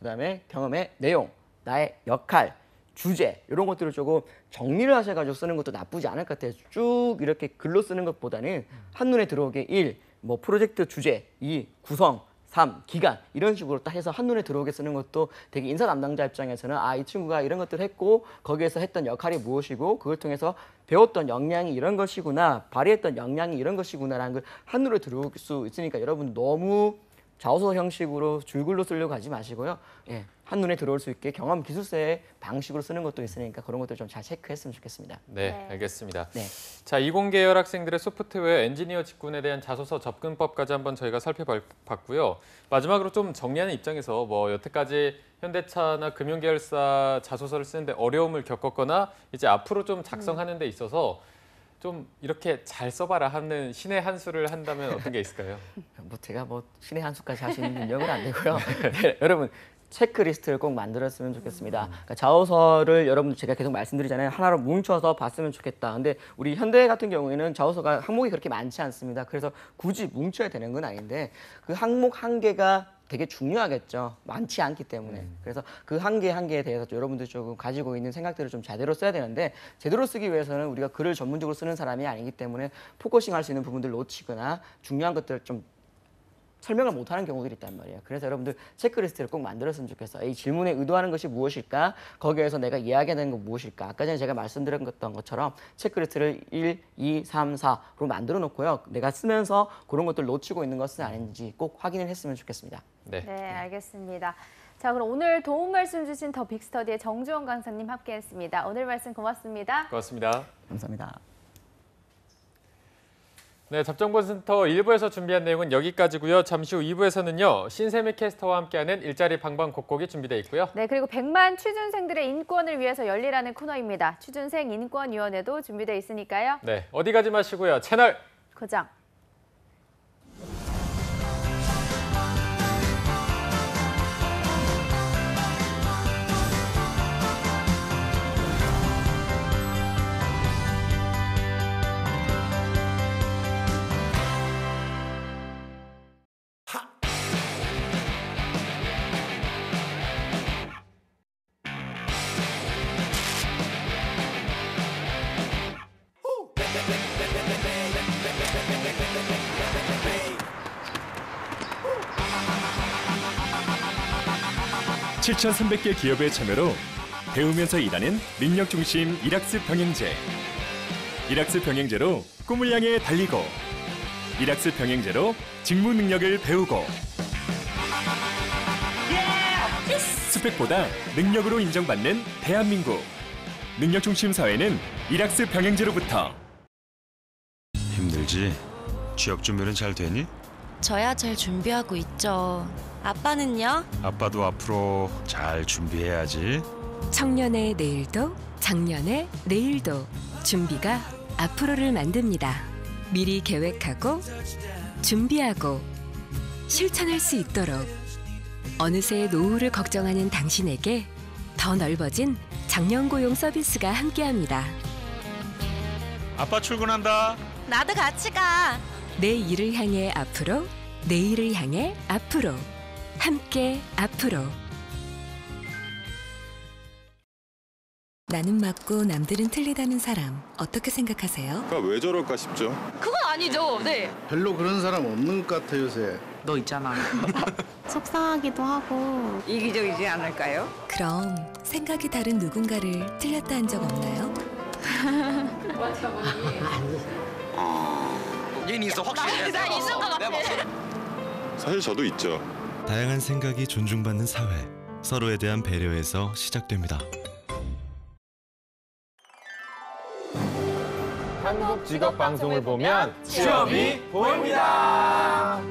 그다음에 경험의 내용, 나의 역할, 주제 이런 것들을 조금 정리를 하셔가지고 쓰는 것도 나쁘지 않을 것 같아요. 쭉 이렇게 글로 쓰는 것보다는 한눈에 들어오게 1, 뭐 프로젝트 주제, 2, 구성, 3, 기간 이런 식으로 딱 해서 한눈에 들어오게 쓰는 것도 되게 인사 담당자 입장에서는 이 친구가 이런 것들을 했고 거기에서 했던 역할이 무엇이고 그걸 통해서 배웠던 역량이 이런 것이구나, 발휘했던 역량이 이런 것이구나라는 걸 한눈에 들어올 수 있으니까 여러분 너무 자소서 형식으로 줄글로 쓰려고 하지 마시고요. 예, 한눈에 들어올 수 있게 경험 기술서의 방식으로 쓰는 것도 있으니까 그런 것들 좀 잘 체크했으면 좋겠습니다. 네, 알겠습니다. 네. 자, 이공계열 학생들의 소프트웨어 엔지니어 직군에 대한 자소서 접근법까지 한번 저희가 살펴봤고요. 마지막으로 좀 정리하는 입장에서 뭐 여태까지 현대차나 금융계열사 자소서를 쓰는데 어려움을 겪었거나 이제 앞으로 좀 작성하는 데 있어서 좀 이렇게 잘 써봐라 하는 신의 한 수를 한다면 어떤 게 있을까요? 뭐 제가 뭐 신의 한 수까지 할 수 있는 능력은 안 되고요. 네, 여러분 체크리스트를 꼭 만들었으면 좋겠습니다. 그러니까 자소서를 여러분 제가 계속 말씀드리잖아요. 하나로 뭉쳐서 봤으면 좋겠다. 근데 우리 현대 같은 경우에는 자소서가 항목이 그렇게 많지 않습니다. 그래서 굳이 뭉쳐야 되는 건 아닌데 그 항목 한 개가 되게 중요하겠죠. 많지 않기 때문에. 그래서 그 한 개 한 개에 대해서 여러분들 조금 가지고 있는 생각들을 좀 제대로 써야 되는데 제대로 쓰기 위해서는 우리가 글을 전문적으로 쓰는 사람이 아니기 때문에 포커싱 할 수 있는 부분들 놓치거나 중요한 것들을 좀 설명을 못하는 경우들이 있단 말이에요. 그래서 여러분들 체크리스트를 꼭 만들었으면 좋겠어요. 이 질문에 의도하는 것이 무엇일까? 거기에서 내가 이야기하는 건 무엇일까? 아까 전에 제가 말씀드렸던 것처럼 체크리스트를 1, 2, 3, 4로 만들어 놓고요. 내가 쓰면서 그런 것들 놓치고 있는 것은 아닌지 꼭 확인을 했으면 좋겠습니다. 네. 네, 알겠습니다. 자, 그럼 오늘 도움 말씀 주신 더 빅스터디의 정주원 강사님 함께했습니다. 오늘 말씀 고맙습니다. 고맙습니다. 감사합니다. 네, 접정보센터 1부에서 준비한 내용은 여기까지고요. 잠시 후 2부에서는요. 신세미 캐스터와 함께하는 일자리 방방곡곡이 준비되어 있고요. 네, 그리고 100만 취준생들의 인권을 위해서 열리라는 코너입니다. 취준생 인권위원회도 준비되어 있으니까요. 네, 어디 가지 마시고요. 채널 고정. (7,300개) 기업의 참여로 배우면서 일하는 능력 중심 일학습 병행제. 일학습 병행제로 꿈을 향해 달리고, 일학습 병행제로 직무 능력을 배우고. 스펙보다 능력으로 인정받는 대한민국. 능력 중심 사회는 일학습 병행제로부터. 힘들지? 취업 준비는 잘 되니? 저야 잘 준비하고 있죠. 아빠는요? 아빠도 앞으로 잘 준비해야지. 청년의 내일도 작년의 내일도 준비가 앞으로를 만듭니다. 미리 계획하고 준비하고 실천할 수 있도록 어느새 노후를 걱정하는 당신에게 더 넓어진 장년고용 서비스가 함께합니다. 아빠 출근한다. 나도 같이 가. 내 일을 향해 앞으로, 내일을 향해 앞으로, 함께 앞으로. 나는 맞고 남들은 틀리다는 사람 어떻게 생각하세요? 왜 저럴까 싶죠. 그건 아니죠. 네. 별로 그런 사람 없는 것 같아 요새. 너 있잖아. 속상하기도 하고 이기적이지 않을까요? 그럼 생각이 다른 누군가를 틀렸다 한 적 없나요? 얘는 있어 확실히. 나 있을 것 같아. 사실 저도 있죠. 다양한 생각이 존중받는 사회. 서로에 대한 배려에서 시작됩니다. 한국 직업 방송을 보면 취업이 보입니다.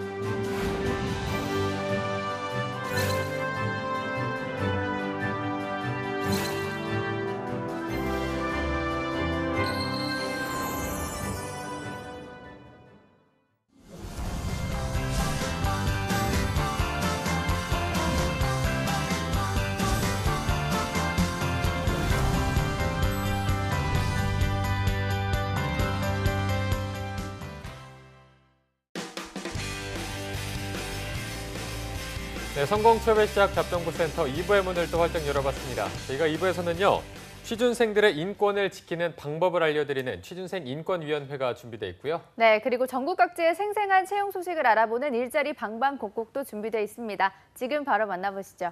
네, 성공 취업의 시작 접정보센터 2부의 문을 또 활짝 열어봤습니다. 저희가 2부에서는요. 취준생들의 인권을 지키는 방법을 알려드리는 취준생 인권위원회가 준비되어 있고요. 네, 그리고 전국 각지의 생생한 채용 소식을 알아보는 일자리 방방곡곡도 준비되어 있습니다. 지금 바로 만나보시죠.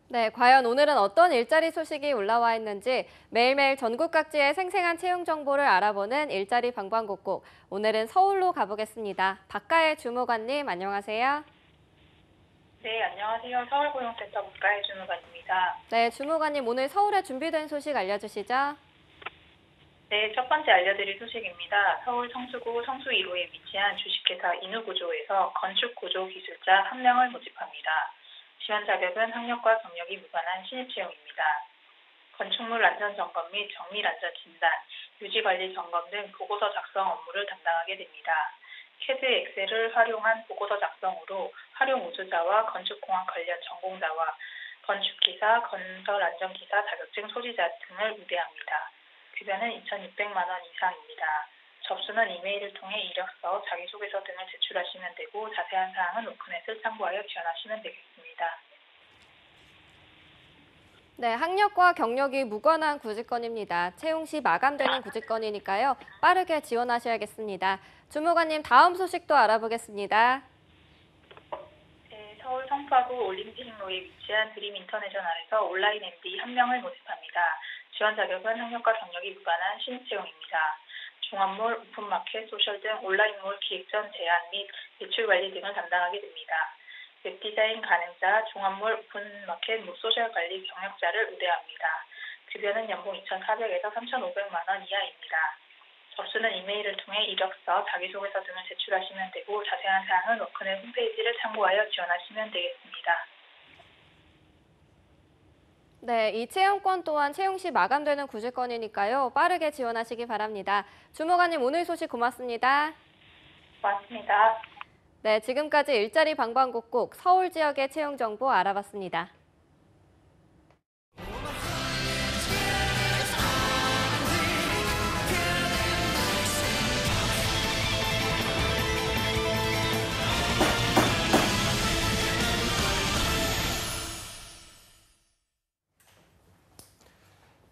네, 과연 오늘은 어떤 일자리 소식이 올라와 있는지 매일매일 전국 각지의 생생한 채용 정보를 알아보는 일자리 방방곡곡. 오늘은 서울로 가보겠습니다. 박가혜 주무관님, 안녕하세요. 네, 안녕하세요. 서울고용센터 박가혜 주무관입니다. 네, 주무관님, 오늘 서울에 준비된 소식 알려주시죠. 네, 첫 번째 알려드릴 소식입니다. 서울 성수구 성수 1호에 위치한 주식회사 인후구조에서 건축구조기술자 1명을 모집합니다. 지원 자격은 학력과 경력이 무관한 신입 채용입니다. 건축물 안전 점검 및 정밀 안전 진단, 유지 관리 점검 등 보고서 작성 업무를 담당하게 됩니다. CAD, 엑셀을 활용한 보고서 작성으로 활용 우수자와 건축공학 관련 전공자와 건축기사, 건설안전기사 자격증 소지자 등을 우대합니다. 급여는 2,600만 원 이상입니다. 접수는 이메일을 통해 이력서, 자기소개서 등을 제출하시면 되고 자세한 사항은 오픈넷을 참고하여 지원하시면 되겠습니다. 네, 학력과 경력이 무관한 구직건입니다. 채용 시 마감되는 구직건이니까요. 빠르게 지원하셔야겠습니다. 주무관님, 다음 소식도 알아보겠습니다. 네, 서울 성파구 올림픽로에 위치한 드림 인터내셔널에서 온라인 MD 1명을 모집합니다. 지원 자격은 학력과 경력이 무관한 신입 채용입니다. 종합몰, 오픈마켓, 소셜 등 온라인몰 기획전 제안 및 매출 관리 등을 담당하게 됩니다. 웹디자인 가능자, 종합몰 오픈마켓 및 소셜관리 경력자를 우대합니다. 급여는 연봉 2,400에서 3,500만 원 이하입니다. 접수는 이메일을 통해 이력서, 자기소개서 등을 제출하시면 되고 자세한 사항은 워크넷 홈페이지를 참고하여 지원하시면 되겠습니다. 네, 이 채용권 또한 채용 시 마감되는 구직권이니까요. 빠르게 지원하시기 바랍니다. 주무관님 오늘 소식 고맙습니다. 고맙습니다. 네, 지금까지 일자리 방방곡곡 서울 지역의 채용 정보 알아봤습니다.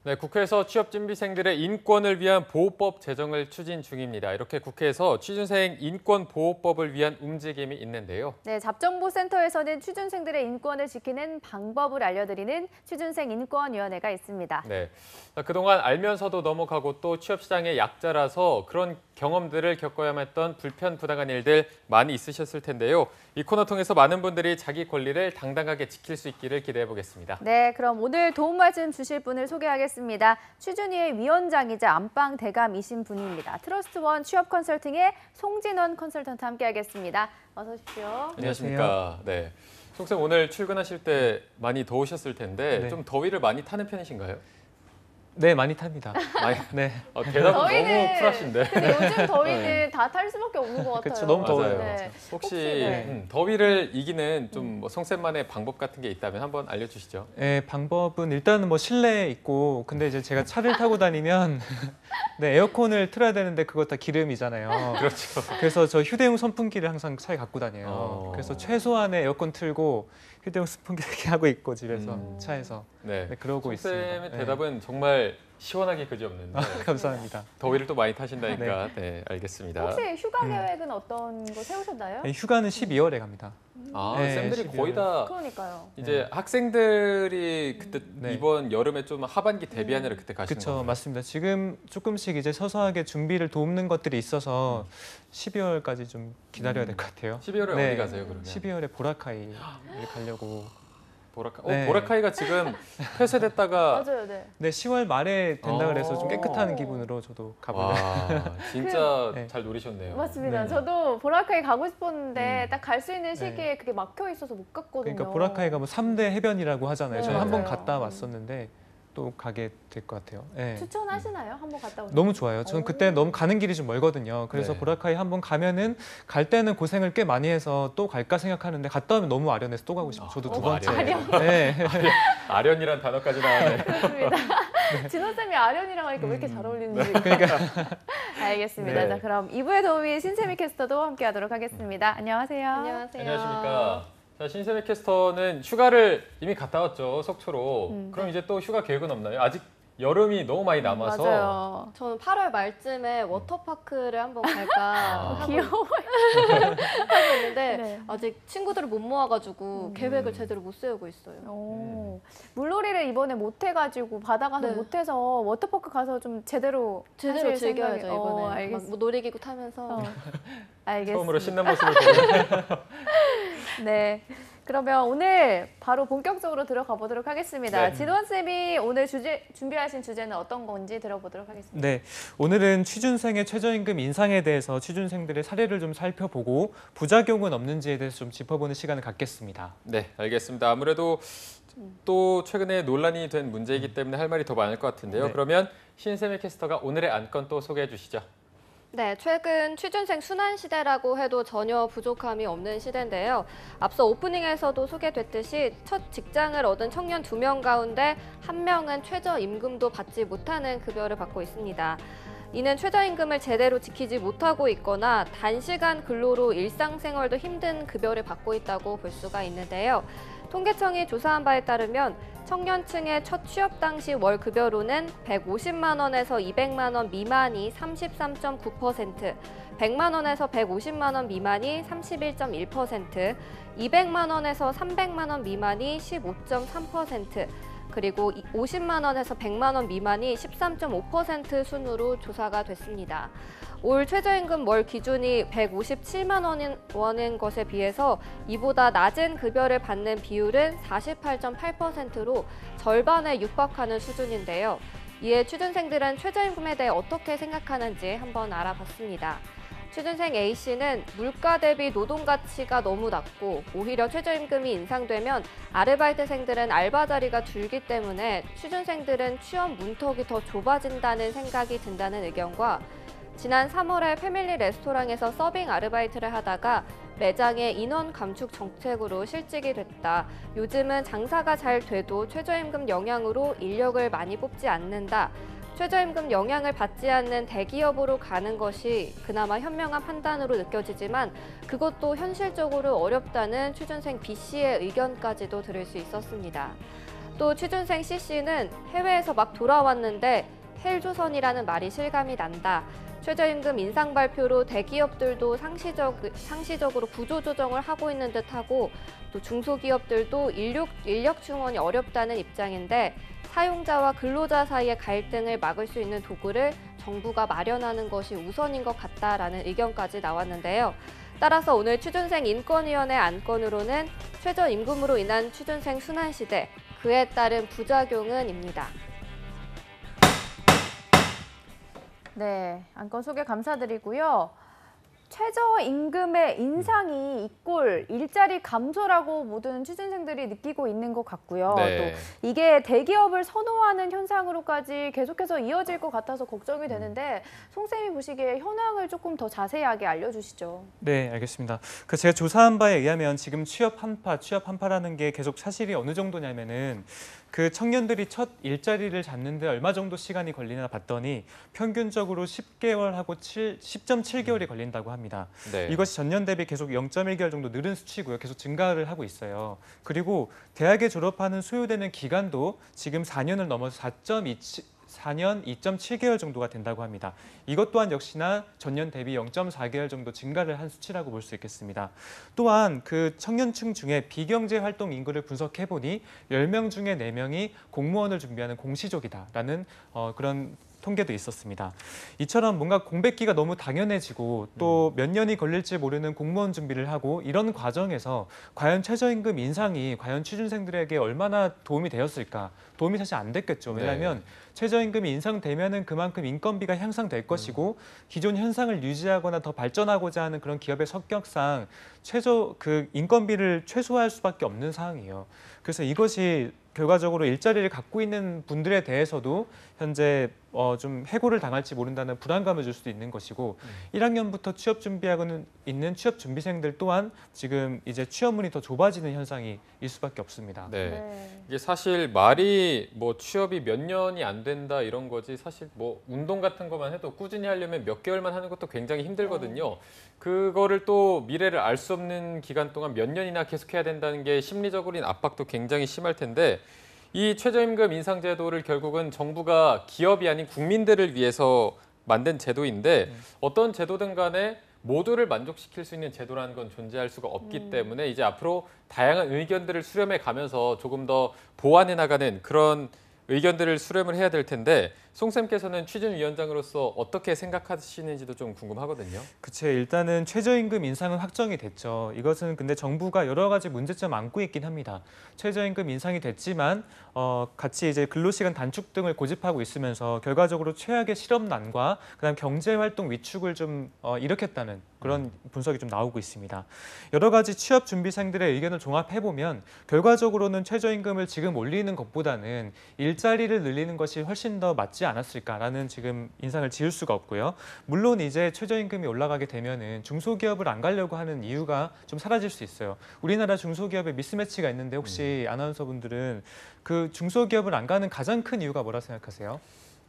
네, 국회에서 취업준비생들의 인권을 위한 보호법 제정을 추진 중입니다. 이렇게 국회에서 취준생 인권보호법을 위한 움직임이 있는데요. 네, 잡정보센터에서는 취준생들의 인권을 지키는 방법을 알려드리는 취준생 인권위원회가 있습니다. 네, 그동안 알면서도 넘어가고 또 취업시장의 약자라서 그런 경험들을 겪어야만 했던 불편부당한 일들 많이 있으셨을 텐데요. 이 코너 통해서 많은 분들이 자기 권리를 당당하게 지킬 수 있기를 기대해 보겠습니다. 네, 그럼 오늘 도움 말씀 주실 분을 소개하겠습니다. 취준위의 위원장이자 안방 대감이신 분입니다. 트러스트원 취업 컨설팅의 송진원 컨설턴트 함께하겠습니다. 어서 오십시오. 안녕하십니까. 네, 송쌤 오늘 출근하실 때 많이 더우셨을 텐데 네. 좀 더위를 많이 타는 편이신가요? 네, 많이 탑니다. 네. 대답은 너무 쿨하신데. 근데 요즘 더위는 다 탈 수밖에 없는 것 같아요. 그렇죠, 너무 더워요. 네. 혹시 더위를 이기는 좀 뭐 송쌤만의 방법 같은 게 있다면 한번 알려주시죠. 네, 방법은 일단은 뭐 실내에 있고, 근데 이제 제가 차를 타고 다니면 네, 에어컨을 틀어야 되는데 그것 다 기름이잖아요. 그렇죠. 그래서 저 휴대용 선풍기를 항상 차에 갖고 다녀요. 그래서 최소한의 에어컨 틀고 휴대용 선풍기 이렇게 하고 있고 집에서 차에서 네, 그러고 있습니다. 송쌤의 대답은 정말 시원하게 그지없는데. 감사합니다. 더위를 또 많이 타신다니까. 네, 알겠습니다. 혹시 휴가 계획은 어떤 거 세우셨나요? 네, 휴가는 12월에 갑니다. 네, 쌤들이 12월. 거의 다 그러니까요. 이제 학생들이 그때 이번 여름에 좀 하반기 대비하느라 그때 가시는 거죠? 그렇죠, 맞습니다. 지금 조금씩 이제 서서하게 준비를 돕는 것들이 있어서 12월까지 좀 기다려야 될 것 같아요. 12월에 어디 가세요, 그러면? 12월에 보라카이를 가려고. 보라카이가 지금 폐쇄됐다가 맞아요, 네. 네, 10월 말에 된다 그래서 좀 깨끗한 기분으로 저도 가보려고. 진짜 잘 노리셨네요. 맞습니다. 네. 저도 보라카이 가고 싶었는데 딱 갈 수 있는 시기에 그게 막혀 있어서 못 갔거든요. 그러니까 보라카이가 뭐 3대 해변이라고 하잖아요. 네, 저는 한 번 맞아요. 갔다 왔었는데 또 가게 될 것 같아요. 네. 추천하시나요? 한번 갔다 오세요. 너무 좋아요. 저는 그때 너무 가는 길이 좀 멀거든요. 그래서 네. 보라카이 한번 가면은 갈 때는 고생을 꽤 많이 해서 또 갈까 생각하는데 갔다 오면 너무 아련해서 또 가고 싶어요. 저도 두 번째. 아련. 네. 아련이란 단어까지 나왔네요. 그렇습니다. 진호쌤이 아련이랑 하니까 왜 이렇게 잘 어울리는지. 그러니까. 알겠습니다. 네. 자, 그럼 2부의 도우미 신세미 캐스터도 함께하도록 하겠습니다. 안녕하세요. 안녕하세요. 안녕하십니까. 자, 신세미 캐스터는 휴가를 이미 갔다 왔죠, 속초로. 그럼 이제 또 휴가 계획은 없나요? 아직 여름이 너무 많이 남아서. 맞아요. 저는 8월 말쯤에 워터파크를 한번 갈까 귀여워요. 하고 있는데 네. 아직 친구들을 못 모아가지고 계획을 제대로 못 세우고 있어요. 물놀이를 이번에 못 해가지고 바다 가서 네. 못 해서 워터파크 가서 좀 제대로 하실 즐겨야죠 생각이- 이번에. 막 알겠습니다. 뭐 놀이기구 타면서. 알겠습니다. 처음으로 신난 모습을 보고. 네. 그러면 오늘 바로 본격적으로 들어가 보도록 하겠습니다. 네. 진원 쌤이 오늘 준비하신 주제는 어떤 건지 들어보도록 하겠습니다. 네, 오늘은 취준생의 최저임금 인상에 대해서 취준생들의 사례를 좀 살펴보고 부작용은 없는지에 대해서 좀 짚어보는 시간을 갖겠습니다. 네, 알겠습니다. 아무래도 또 최근에 논란이 된 문제이기 때문에 할 말이 더 많을 것 같은데요. 네. 그러면 신세미 캐스터가 오늘의 안건 또 소개해 주시죠. 네, 최근 취준생 순환 시대라고 해도 전혀 부족함이 없는 시대인데요. 앞서 오프닝에서도 소개됐듯이 첫 직장을 얻은 청년 2명 가운데 1명은 최저임금도 받지 못하는 급여를 받고 있습니다. 이는 최저임금을 제대로 지키지 못하고 있거나 단시간 근로로 일상생활도 힘든 급여를 받고 있다고 볼 수가 있는데요. 통계청이 조사한 바에 따르면 청년층의 첫 취업 당시 월 급여로는 150만 원에서 200만 원 미만이 33.9%, 100만 원에서 150만 원 미만이 31.1%, 200만 원에서 300만 원 미만이 15.3%, 그리고 50만 원에서 100만 원 미만이 13.5% 순으로 조사가 됐습니다. 올 최저임금 월 기준이 157만 원인 것에 비해서 이보다 낮은 급여를 받는 비율은 48.8%로 절반에 육박하는 수준인데요. 이에 취준생들은 최저임금에 대해 어떻게 생각하는지 한번 알아봤습니다. 취준생 A씨는 물가 대비 노동 가치가 너무 낮고 오히려 최저임금이 인상되면 아르바이트생들은 알바 자리가 줄기 때문에 취준생들은 취업 문턱이 더 좁아진다는 생각이 든다는 의견과 지난 3월에 패밀리 레스토랑에서 서빙 아르바이트를 하다가 매장에 인원 감축 정책으로 실직이 됐다. 요즘은 장사가 잘 돼도 최저임금 영향으로 인력을 많이 뽑지 않는다. 최저임금 영향을 받지 않는 대기업으로 가는 것이 그나마 현명한 판단으로 느껴지지만 그것도 현실적으로 어렵다는 취준생 B씨의 의견까지도 들을 수 있었습니다. 또 취준생 C씨는 해외에서 막 돌아왔는데 헬조선이라는 말이 실감이 난다. 최저임금 인상 발표로 대기업들도 상시적으로 구조조정을 하고 있는 듯하고 또 중소기업들도 인력 충원이 어렵다는 입장인데 사용자와 근로자 사이의 갈등을 막을 수 있는 도구를 정부가 마련하는 것이 우선인 것 같다라는 의견까지 나왔는데요. 따라서 오늘 취준생 인권위원회 안건으로는 최저임금으로 인한 취준생 순환시대, 그에 따른 부작용은입니다. 네, 안건 소개 감사드리고요. 최저임금의 인상이 이꼴 일자리 감소라고 모든 취준생들이 느끼고 있는 것 같고요. 네. 또 이게 대기업을 선호하는 현상으로까지 계속해서 이어질 것 같아서 걱정이 되는데 송쌤이 보시기에 현황을 조금 더 자세하게 알려주시죠. 네, 알겠습니다. 제가 조사한 바에 의하면 지금 취업 한파라는 게 계속 사실이 어느 정도냐면은 그 청년들이 첫 일자리를 잡는데 얼마 정도 시간이 걸리나 봤더니 평균적으로 10개월하고 10.7개월이 걸린다고 합니다. 네. 이것이 전년 대비 계속 0.1개월 정도 늘은 수치고요. 계속 증가를 하고 있어요. 그리고 대학에 졸업하는 소요되는 기간도 지금 4년을 넘어서 4년 2.7개월 정도가 된다고 합니다. 이것 또한 역시나 전년 대비 0.4개월 정도 증가를 한 수치라고 볼 수 있겠습니다. 또한 그 청년층 중에 비경제 활동 인구를 분석해보니 10명 중에 4명이 공무원을 준비하는 공시족이다라는 그런 통계도 있었습니다. 이처럼 뭔가 공백기가 너무 당연해지고 또 몇 년이 걸릴지 모르는 공무원 준비를 하고 이런 과정에서 과연 최저임금 인상이 과연 취준생들에게 얼마나 도움이 되었을까? 도움이 사실 안 됐겠죠. 왜냐하면 최저임금이 인상되면은 그만큼 인건비가 향상될 것이고 기존 현상을 유지하거나 더 발전하고자 하는 그런 기업의 성격상 인건비를 최소화할 수밖에 없는 상황이에요. 그래서 이것이 결과적으로 일자리를 갖고 있는 분들에 대해서도 현재 좀 해고를 당할지 모른다는 불안감을 줄 수도 있는 것이고 1학년부터 취업 준비하고는 있는 취업 준비생들 또한 지금 이제 취업문이 더 좁아지는 현상이 일 수밖에 없습니다. 네. 이게 사실 말이 뭐 취업이 몇 년이 안 된다 이런 거지 사실 뭐 운동 같은 것만 해도 꾸준히 하려면 몇 개월만 하는 것도 굉장히 힘들거든요. 그거를 또 미래를 알 수 없는 기간 동안 몇 년이나 계속해야 된다는 게 심리적으로는 압박도 굉장히 심할 텐데 이 최저임금 인상 제도를 결국은 정부가 기업이 아닌 국민들을 위해서 만든 제도인데 어떤 제도든 간에 모두를 만족시킬 수 있는 제도라는 건 존재할 수가 없기 때문에 이제 앞으로 다양한 의견들을 수렴해 가면서 조금 더 보완해 나가는 그런 의견들을 수렴을 해야 될 텐데 송쌤께서는 취준위원장으로서 어떻게 생각하시는지도 좀 궁금하거든요. 그쵸. 일단은 최저임금 인상은 확정이 됐죠. 이것은 근데 정부가 여러 가지 문제점 안고 있긴 합니다. 최저임금 인상이 됐지만 같이 이제 근로시간 단축 등을 고집하고 있으면서 결과적으로 최악의 실업난과 그다음 경제활동 위축을 좀 일으켰다는 그런 분석이 좀 나오고 있습니다. 여러 가지 취업 준비생들의 의견을 종합해보면 결과적으로는 최저임금을 지금 올리는 것보다는 일자리를 늘리는 것이 훨씬 더 맞지 않았을까라는 지금 인상을 지을 수가 없고요. 물론 이제 최저임금이 올라가게 되면은 중소기업을 안 가려고 하는 이유가 좀 사라질 수 있어요. 우리나라 중소기업에 미스매치가 있는데 혹시 아나운서분들은 그 중소기업을 안 가는 가장 큰 이유가 뭐라 생각하세요?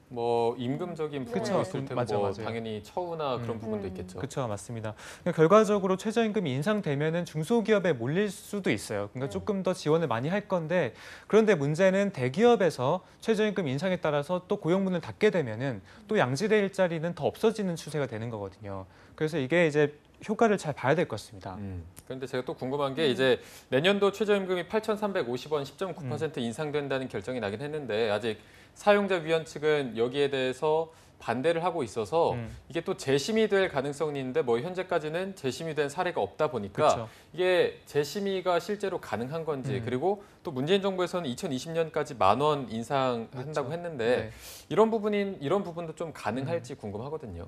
뭐 임금적인 부분이 그쵸. 있을 테고 맞아, 뭐 맞아요. 당연히 처우나 그런 부분도 있겠죠. 그렇죠, 맞습니다. 그러니까 결과적으로 최저임금이 인상되면은 중소기업에 몰릴 수도 있어요. 그러니까 조금 더 지원을 많이 할 건데 그런데 문제는 대기업에서 최저임금 인상에 따라서 또 고용문을 닫게 되면은 또 양질의 일자리는 더 없어지는 추세가 되는 거거든요. 그래서 이게 이제 효과를 잘 봐야 될 것 같습니다. 그런데 제가 또 궁금한 게 이제 내년도 최저임금이 8,350원 10.9% 인상된다는 결정이 나긴 했는데 아직 사용자 위원 측은 여기에 대해서 반대를 하고 있어서 이게 또 재심의 될 가능성이 있는데 뭐 현재까지는 재심의 된 사례가 없다 보니까 그쵸. 이게 재심의가 실제로 가능한 건지 그리고 또 문재인 정부에서는 2020년까지 10,000원 인상한다고 했는데 네. 이런 부분도 좀 가능할지 궁금하거든요.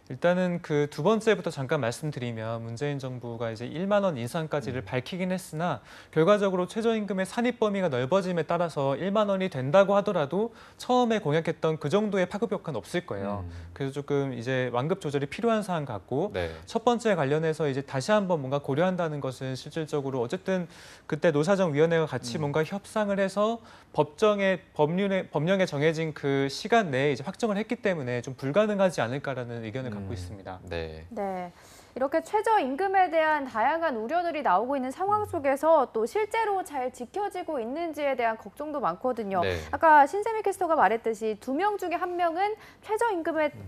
일단은 그 두 번째부터 잠깐 말씀드리면 문재인 정부가 이제 1만 원 인상까지를 밝히긴 했으나 결과적으로 최저임금의 산입 범위가 넓어짐에 따라서 1만 원이 된다고 하더라도 처음에 공약했던 그 정도의 파급 효과는 없을 거예요. 그래서 조금 이제 완급 조절이 필요한 사안 같고 네. 첫 번째 관련해서 이제 다시 한번 뭔가 고려한다는 것은 실질적으로 어쨌든 그때 노사정위원회가 같이 뭔가 협상을 해서 법령에 정해진 그 시간 내에 이제 확정을 했기 때문에 좀 불가능하지 않을까라는 의견을 갖고 있습니다. 네. 네. 이렇게 최저임금에 대한 다양한 우려들이 나오고 있는 상황 속에서 또 실제로 잘 지켜지고 있는지에 대한 걱정도 많거든요. 네. 아까 신세미 캐스터가 말했듯이 2명 중에 1명은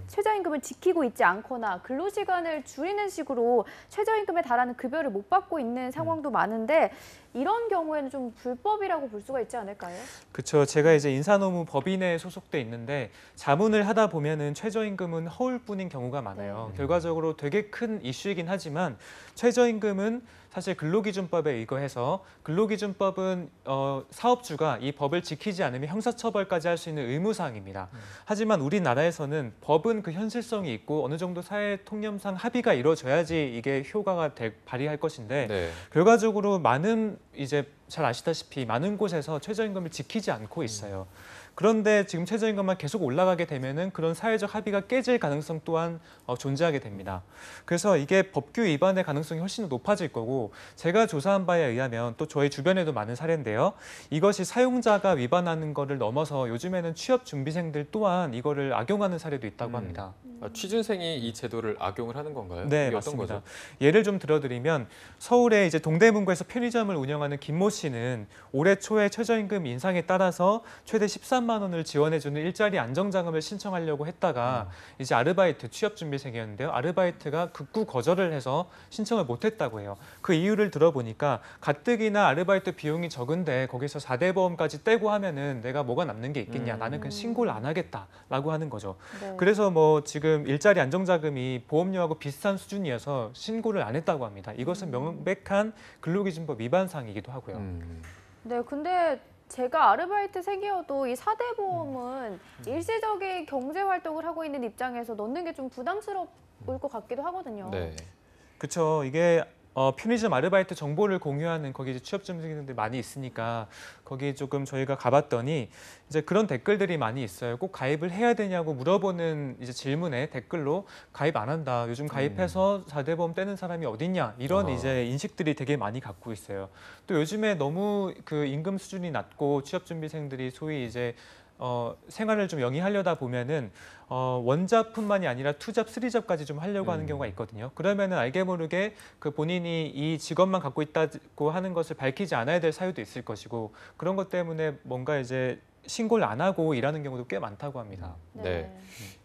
최저임금을 지키고 있지 않거나 근로시간을 줄이는 식으로 최저임금에 달하는 급여를 못 받고 있는 상황도 많은데 이런 경우에는 좀 불법이라고 볼 수가 있지 않을까요? 그렇죠. 제가 이제 인사노무법인에 소속돼 있는데 자문을 하다 보면은 최저임금은 허울뿐인 경우가 많아요. 결과적으로 되게 큰 이슈이긴 하지만 최저임금은 사실 근로기준법에 의거해서 근로기준법은 사업주가 이 법을 지키지 않으면 형사처벌까지 할 수 있는 의무사항입니다. 하지만 우리나라에서는 법은 그 현실성이 있고 어느 정도 사회 통념상 합의가 이루어져야지 이게 효과가 발휘할 것인데 네. 결과적으로 많은 이제 잘 아시다시피 많은 곳에서 최저임금을 지키지 않고 있어요. 그런데 지금 최저임금만 계속 올라가게 되면은 그런 사회적 합의가 깨질 가능성 또한 존재하게 됩니다. 그래서 이게 법규 위반의 가능성이 훨씬 높아질 거고 제가 조사한 바에 의하면 또 저희 주변에도 많은 사례인데요. 이것이 사용자가 위반하는 거를 넘어서 요즘에는 취업 준비생들 또한 이거를 악용하는 사례도 있다고 합니다. 취준생이 이 제도를 악용을 하는 건가요? 네, 이게 맞습니다. 어떤 거죠? 예를 좀 들어드리면 서울의 이제 동대문구에서 편의점을 운영하는 김모 씨는 올해 초에 최저임금 인상에 따라서 최대 13만 원을 지원해주는 일자리 안정자금을 신청하려고 했다가 이제 아르바이트 취업준비생이었는데요. 아르바이트가 극구 거절을 해서 신청을 못했다고 해요. 그 이유를 들어보니까 가뜩이나 아르바이트 비용이 적은데 거기서 4대 보험까지 떼고 하면은 내가 뭐가 남는 게 있겠냐. 나는 그냥 신고를 안 하겠다라고 하는 거죠. 네. 그래서 뭐 지금 일자리 안정자금이 보험료하고 비슷한 수준이어서 신고를 안 했다고 합니다. 이것은 명백한 근로기준법 위반 사항이기도 하고요. 네, 근데 제가 아르바이트생이어도 이 4대 보험은 일시적인 경제 활동을 하고 있는 입장에서 넣는 게 좀 부담스러울 것 같기도 하거든요. 네. 그렇죠. 이게 편의점 아르바이트 정보를 공유하는 거기 이제 취업준비생들 많이 있으니까 거기 조금 저희가 가봤더니 이제 그런 댓글들이 많이 있어요. 꼭 가입을 해야 되냐고 물어보는 이제 질문에 댓글로 가입 안 한다. 요즘 가입해서 4대 보험 떼는 사람이 어딨냐 이런 이제 인식들이 되게 많이 갖고 있어요. 또 요즘에 너무 그 임금 수준이 낮고 취업준비생들이 소위 이제 생활을 좀 영위하려다 보면은 원잡뿐만이 아니라 투잡, 쓰리잡까지 좀 하려고 하는 경우가 있거든요. 그러면은 알게 모르게 그 본인이 이 직업만 갖고 있다고 하는 것을 밝히지 않아야 될 사유도 있을 것이고 그런 것 때문에 뭔가 이제 신고를 안 하고 일하는 경우도 꽤 많다고 합니다. 네.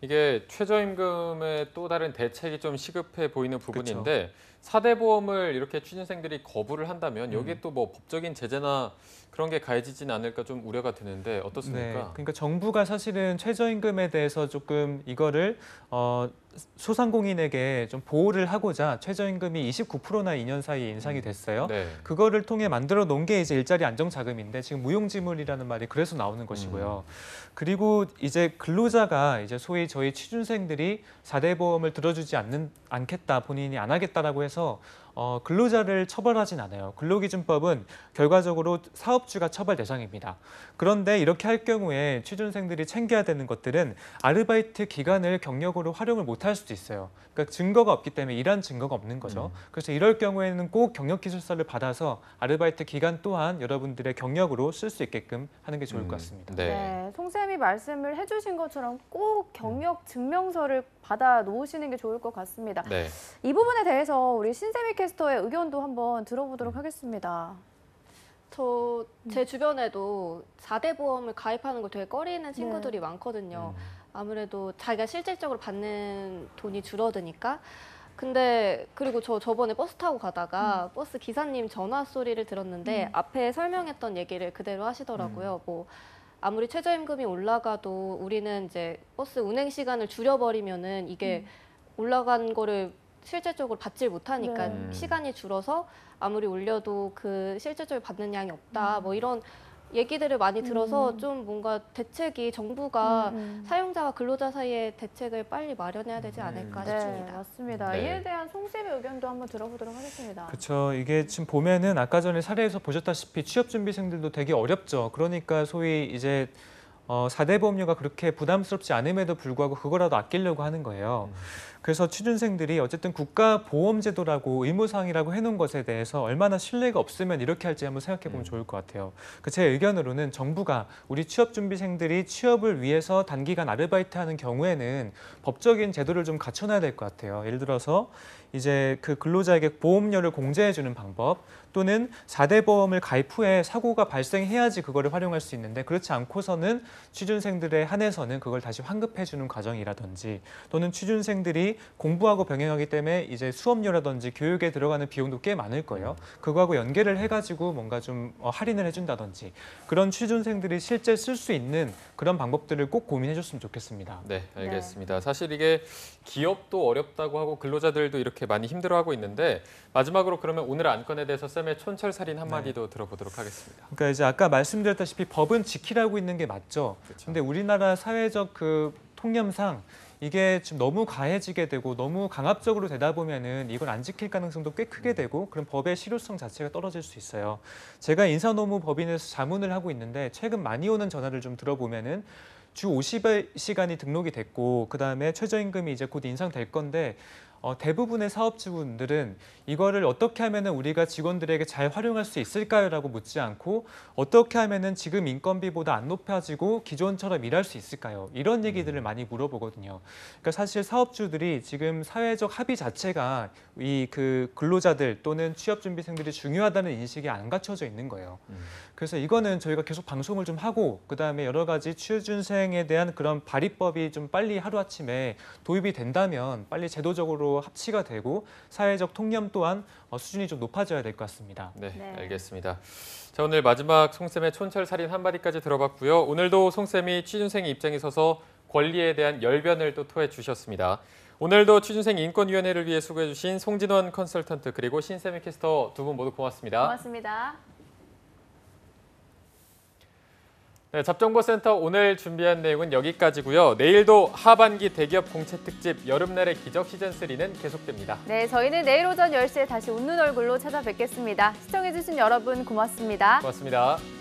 이게 최저임금의 또 다른 대책이 좀 시급해 보이는 부분인데 4대 보험을 이렇게 취준생들이 거부를 한다면 여기에 또 뭐 법적인 제재나 그런 게 가해지진 않을까 좀 우려가 드는데 어떻습니까? 네, 그러니까 정부가 사실은 최저임금에 대해서 조금 이거를 소상공인에게 좀 보호를 하고자 최저임금이 29%나 2년 사이에 인상이 됐어요. 네. 그거를 통해 만들어 놓은 게 이제 일자리 안정자금인데 지금 무용지물이라는 말이 그래서 나오는 것이고요. 그리고 이제 근로자가 이제 소위 저희 취준생들이 4대 보험을 들어주지 않겠다, 본인이 안 하겠다라고 해서 근로자를 처벌하진 않아요. 근로기준법은 결과적으로 사업주가 처벌 대상입니다. 그런데 이렇게 할 경우에 취준생들이 챙겨야 되는 것들은 아르바이트 기간을 경력으로 활용을 못 못할 수도 있어요. 그러니까 증거가 없기 때문에 일한 증거가 없는 거죠. 그래서 이럴 경우에는 꼭 경력기술서를 받아서 아르바이트 기간 또한 여러분들의 경력으로 쓸 수 있게끔 하는 게 좋을 것 같습니다. 네, 송쌤이 말씀을 해주신 것처럼 꼭 경력 증명서를 받아 놓으시는 게 좋을 것 같습니다. 네. 이 부분에 대해서 우리 신세미 캐스터의 의견도 한번 들어보도록 하겠습니다. 제 주변에도 4대 보험을 가입하는 걸 되게 꺼리는 친구들이 많거든요. 아무래도 자기가 실질적으로 받는 돈이 줄어드니까. 근데 그리고 저번에 버스 타고 가다가 버스 기사님 전화 소리를 들었는데 앞에 설명했던 얘기를 그대로 하시더라고요. 뭐 아무리 최저임금이 올라가도 우리는 이제 버스 운행 시간을 줄여버리면은 이게 올라간 거를 실질적으로 받질 못하니까 시간이 줄어서 아무리 올려도 그 실질적으로 받는 양이 없다. 뭐 이런 얘기들을 많이 들어서 좀 뭔가 대책이 정부가 사용자와 근로자 사이의 대책을 빨리 마련해야 되지 않을까 싶습니다. 네, 맞습니다. 이에 대한 송쌤의 의견도 한번 들어보도록 하겠습니다. 그렇죠. 이게 지금 보면은 아까 전에 사례에서 보셨다시피 취업준비생들도 되게 어렵죠. 그러니까 소위 이제 4대 보험료가 그렇게 부담스럽지 않음에도 불구하고 그거라도 아끼려고 하는 거예요. 그래서 취준생들이 어쨌든 국가보험제도라고 의무사항이라고 해놓은 것에 대해서 얼마나 신뢰가 없으면 이렇게 할지 한번 생각해 보면 좋을 것 같아요. 제 의견으로는 정부가 우리 취업준비생들이 취업을 위해서 단기간 아르바이트하는 경우에는 법적인 제도를 좀 갖춰놔야 될 것 같아요. 예를 들어서 이제 그 근로자에게 보험료를 공제해주는 방법 또는 4대 보험을 가입 후에 사고가 발생해야지 그거를 활용할 수 있는데 그렇지 않고서는 취준생들에 한해서는 그걸 다시 환급해주는 과정이라든지 또는 취준생들이 공부하고 병행하기 때문에 이제 수업료라든지 교육에 들어가는 비용도 꽤 많을 거예요. 그거하고 연계를 해가지고 뭔가 좀 할인을 해준다든지 그런 취준생들이 실제 쓸 수 있는 그런 방법들을 꼭 고민해줬으면 좋겠습니다. 네, 알겠습니다. 사실 이게 기업도 어렵다고 하고 근로자들도 이렇게 많이 힘들어하고 있는데 마지막으로 그러면 오늘 안건에 대해서 쌤의 촌철살인 한마디도 들어보도록 하겠습니다. 그러니까 이제 아까 말씀드렸다시피 법은 지키라고 있는 게 맞죠. 근데 우리나라 사회적 그 통념상 이게 지금 너무 가해지게 되고 너무 강압적으로 되다 보면은 이걸 안 지킬 가능성도 꽤 크게 되고 그럼 법의 실효성 자체가 떨어질 수 있어요. 제가 인사노무법인에서 자문을 하고 있는데 최근 많이 오는 전화를 좀 들어보면은 주 50시간이 등록이 됐고 그다음에 최저임금이 이제 곧 인상될 건데 대부분의 사업주분들은 이거를 어떻게 하면은 우리가 직원들에게 잘 활용할 수 있을까요?라고 묻지 않고 어떻게 하면은 지금 인건비보다 안 높아지고 기존처럼 일할 수 있을까요? 이런 얘기들을 많이 물어보거든요. 그러니까 사실 사업주들이 지금 사회적 합의 자체가 이 그 근로자들 또는 취업준비생들이 중요하다는 인식이 안 갖춰져 있는 거예요. 그래서 이거는 저희가 계속 방송을 좀 하고 그다음에 여러 가지 취준생에 대한 그런 발의법이 좀 빨리 하루아침에 도입이 된다면 빨리 제도적으로 합치가 되고 사회적 통념 또한 수준이 좀 높아져야 될 것 같습니다. 네, 알겠습니다. 자, 오늘 마지막 송쌤의 촌철살인 한마디까지 들어봤고요. 오늘도 송쌤이 취준생의 입장에 서서 권리에 대한 열변을 또 토해 주셨습니다. 오늘도 취준생 인권위원회를 위해 수고해 주신 송진원 컨설턴트 그리고 신세미 캐스터 두 분 모두 고맙습니다. 고맙습니다. 네, 잡정보센터 오늘 준비한 내용은 여기까지고요. 내일도 하반기 대기업 공채 특집 여름날의 기적 시즌3는 계속됩니다. 네, 저희는 내일 오전 10시에 다시 웃는 얼굴로 찾아뵙겠습니다. 시청해주신 여러분 고맙습니다. 고맙습니다.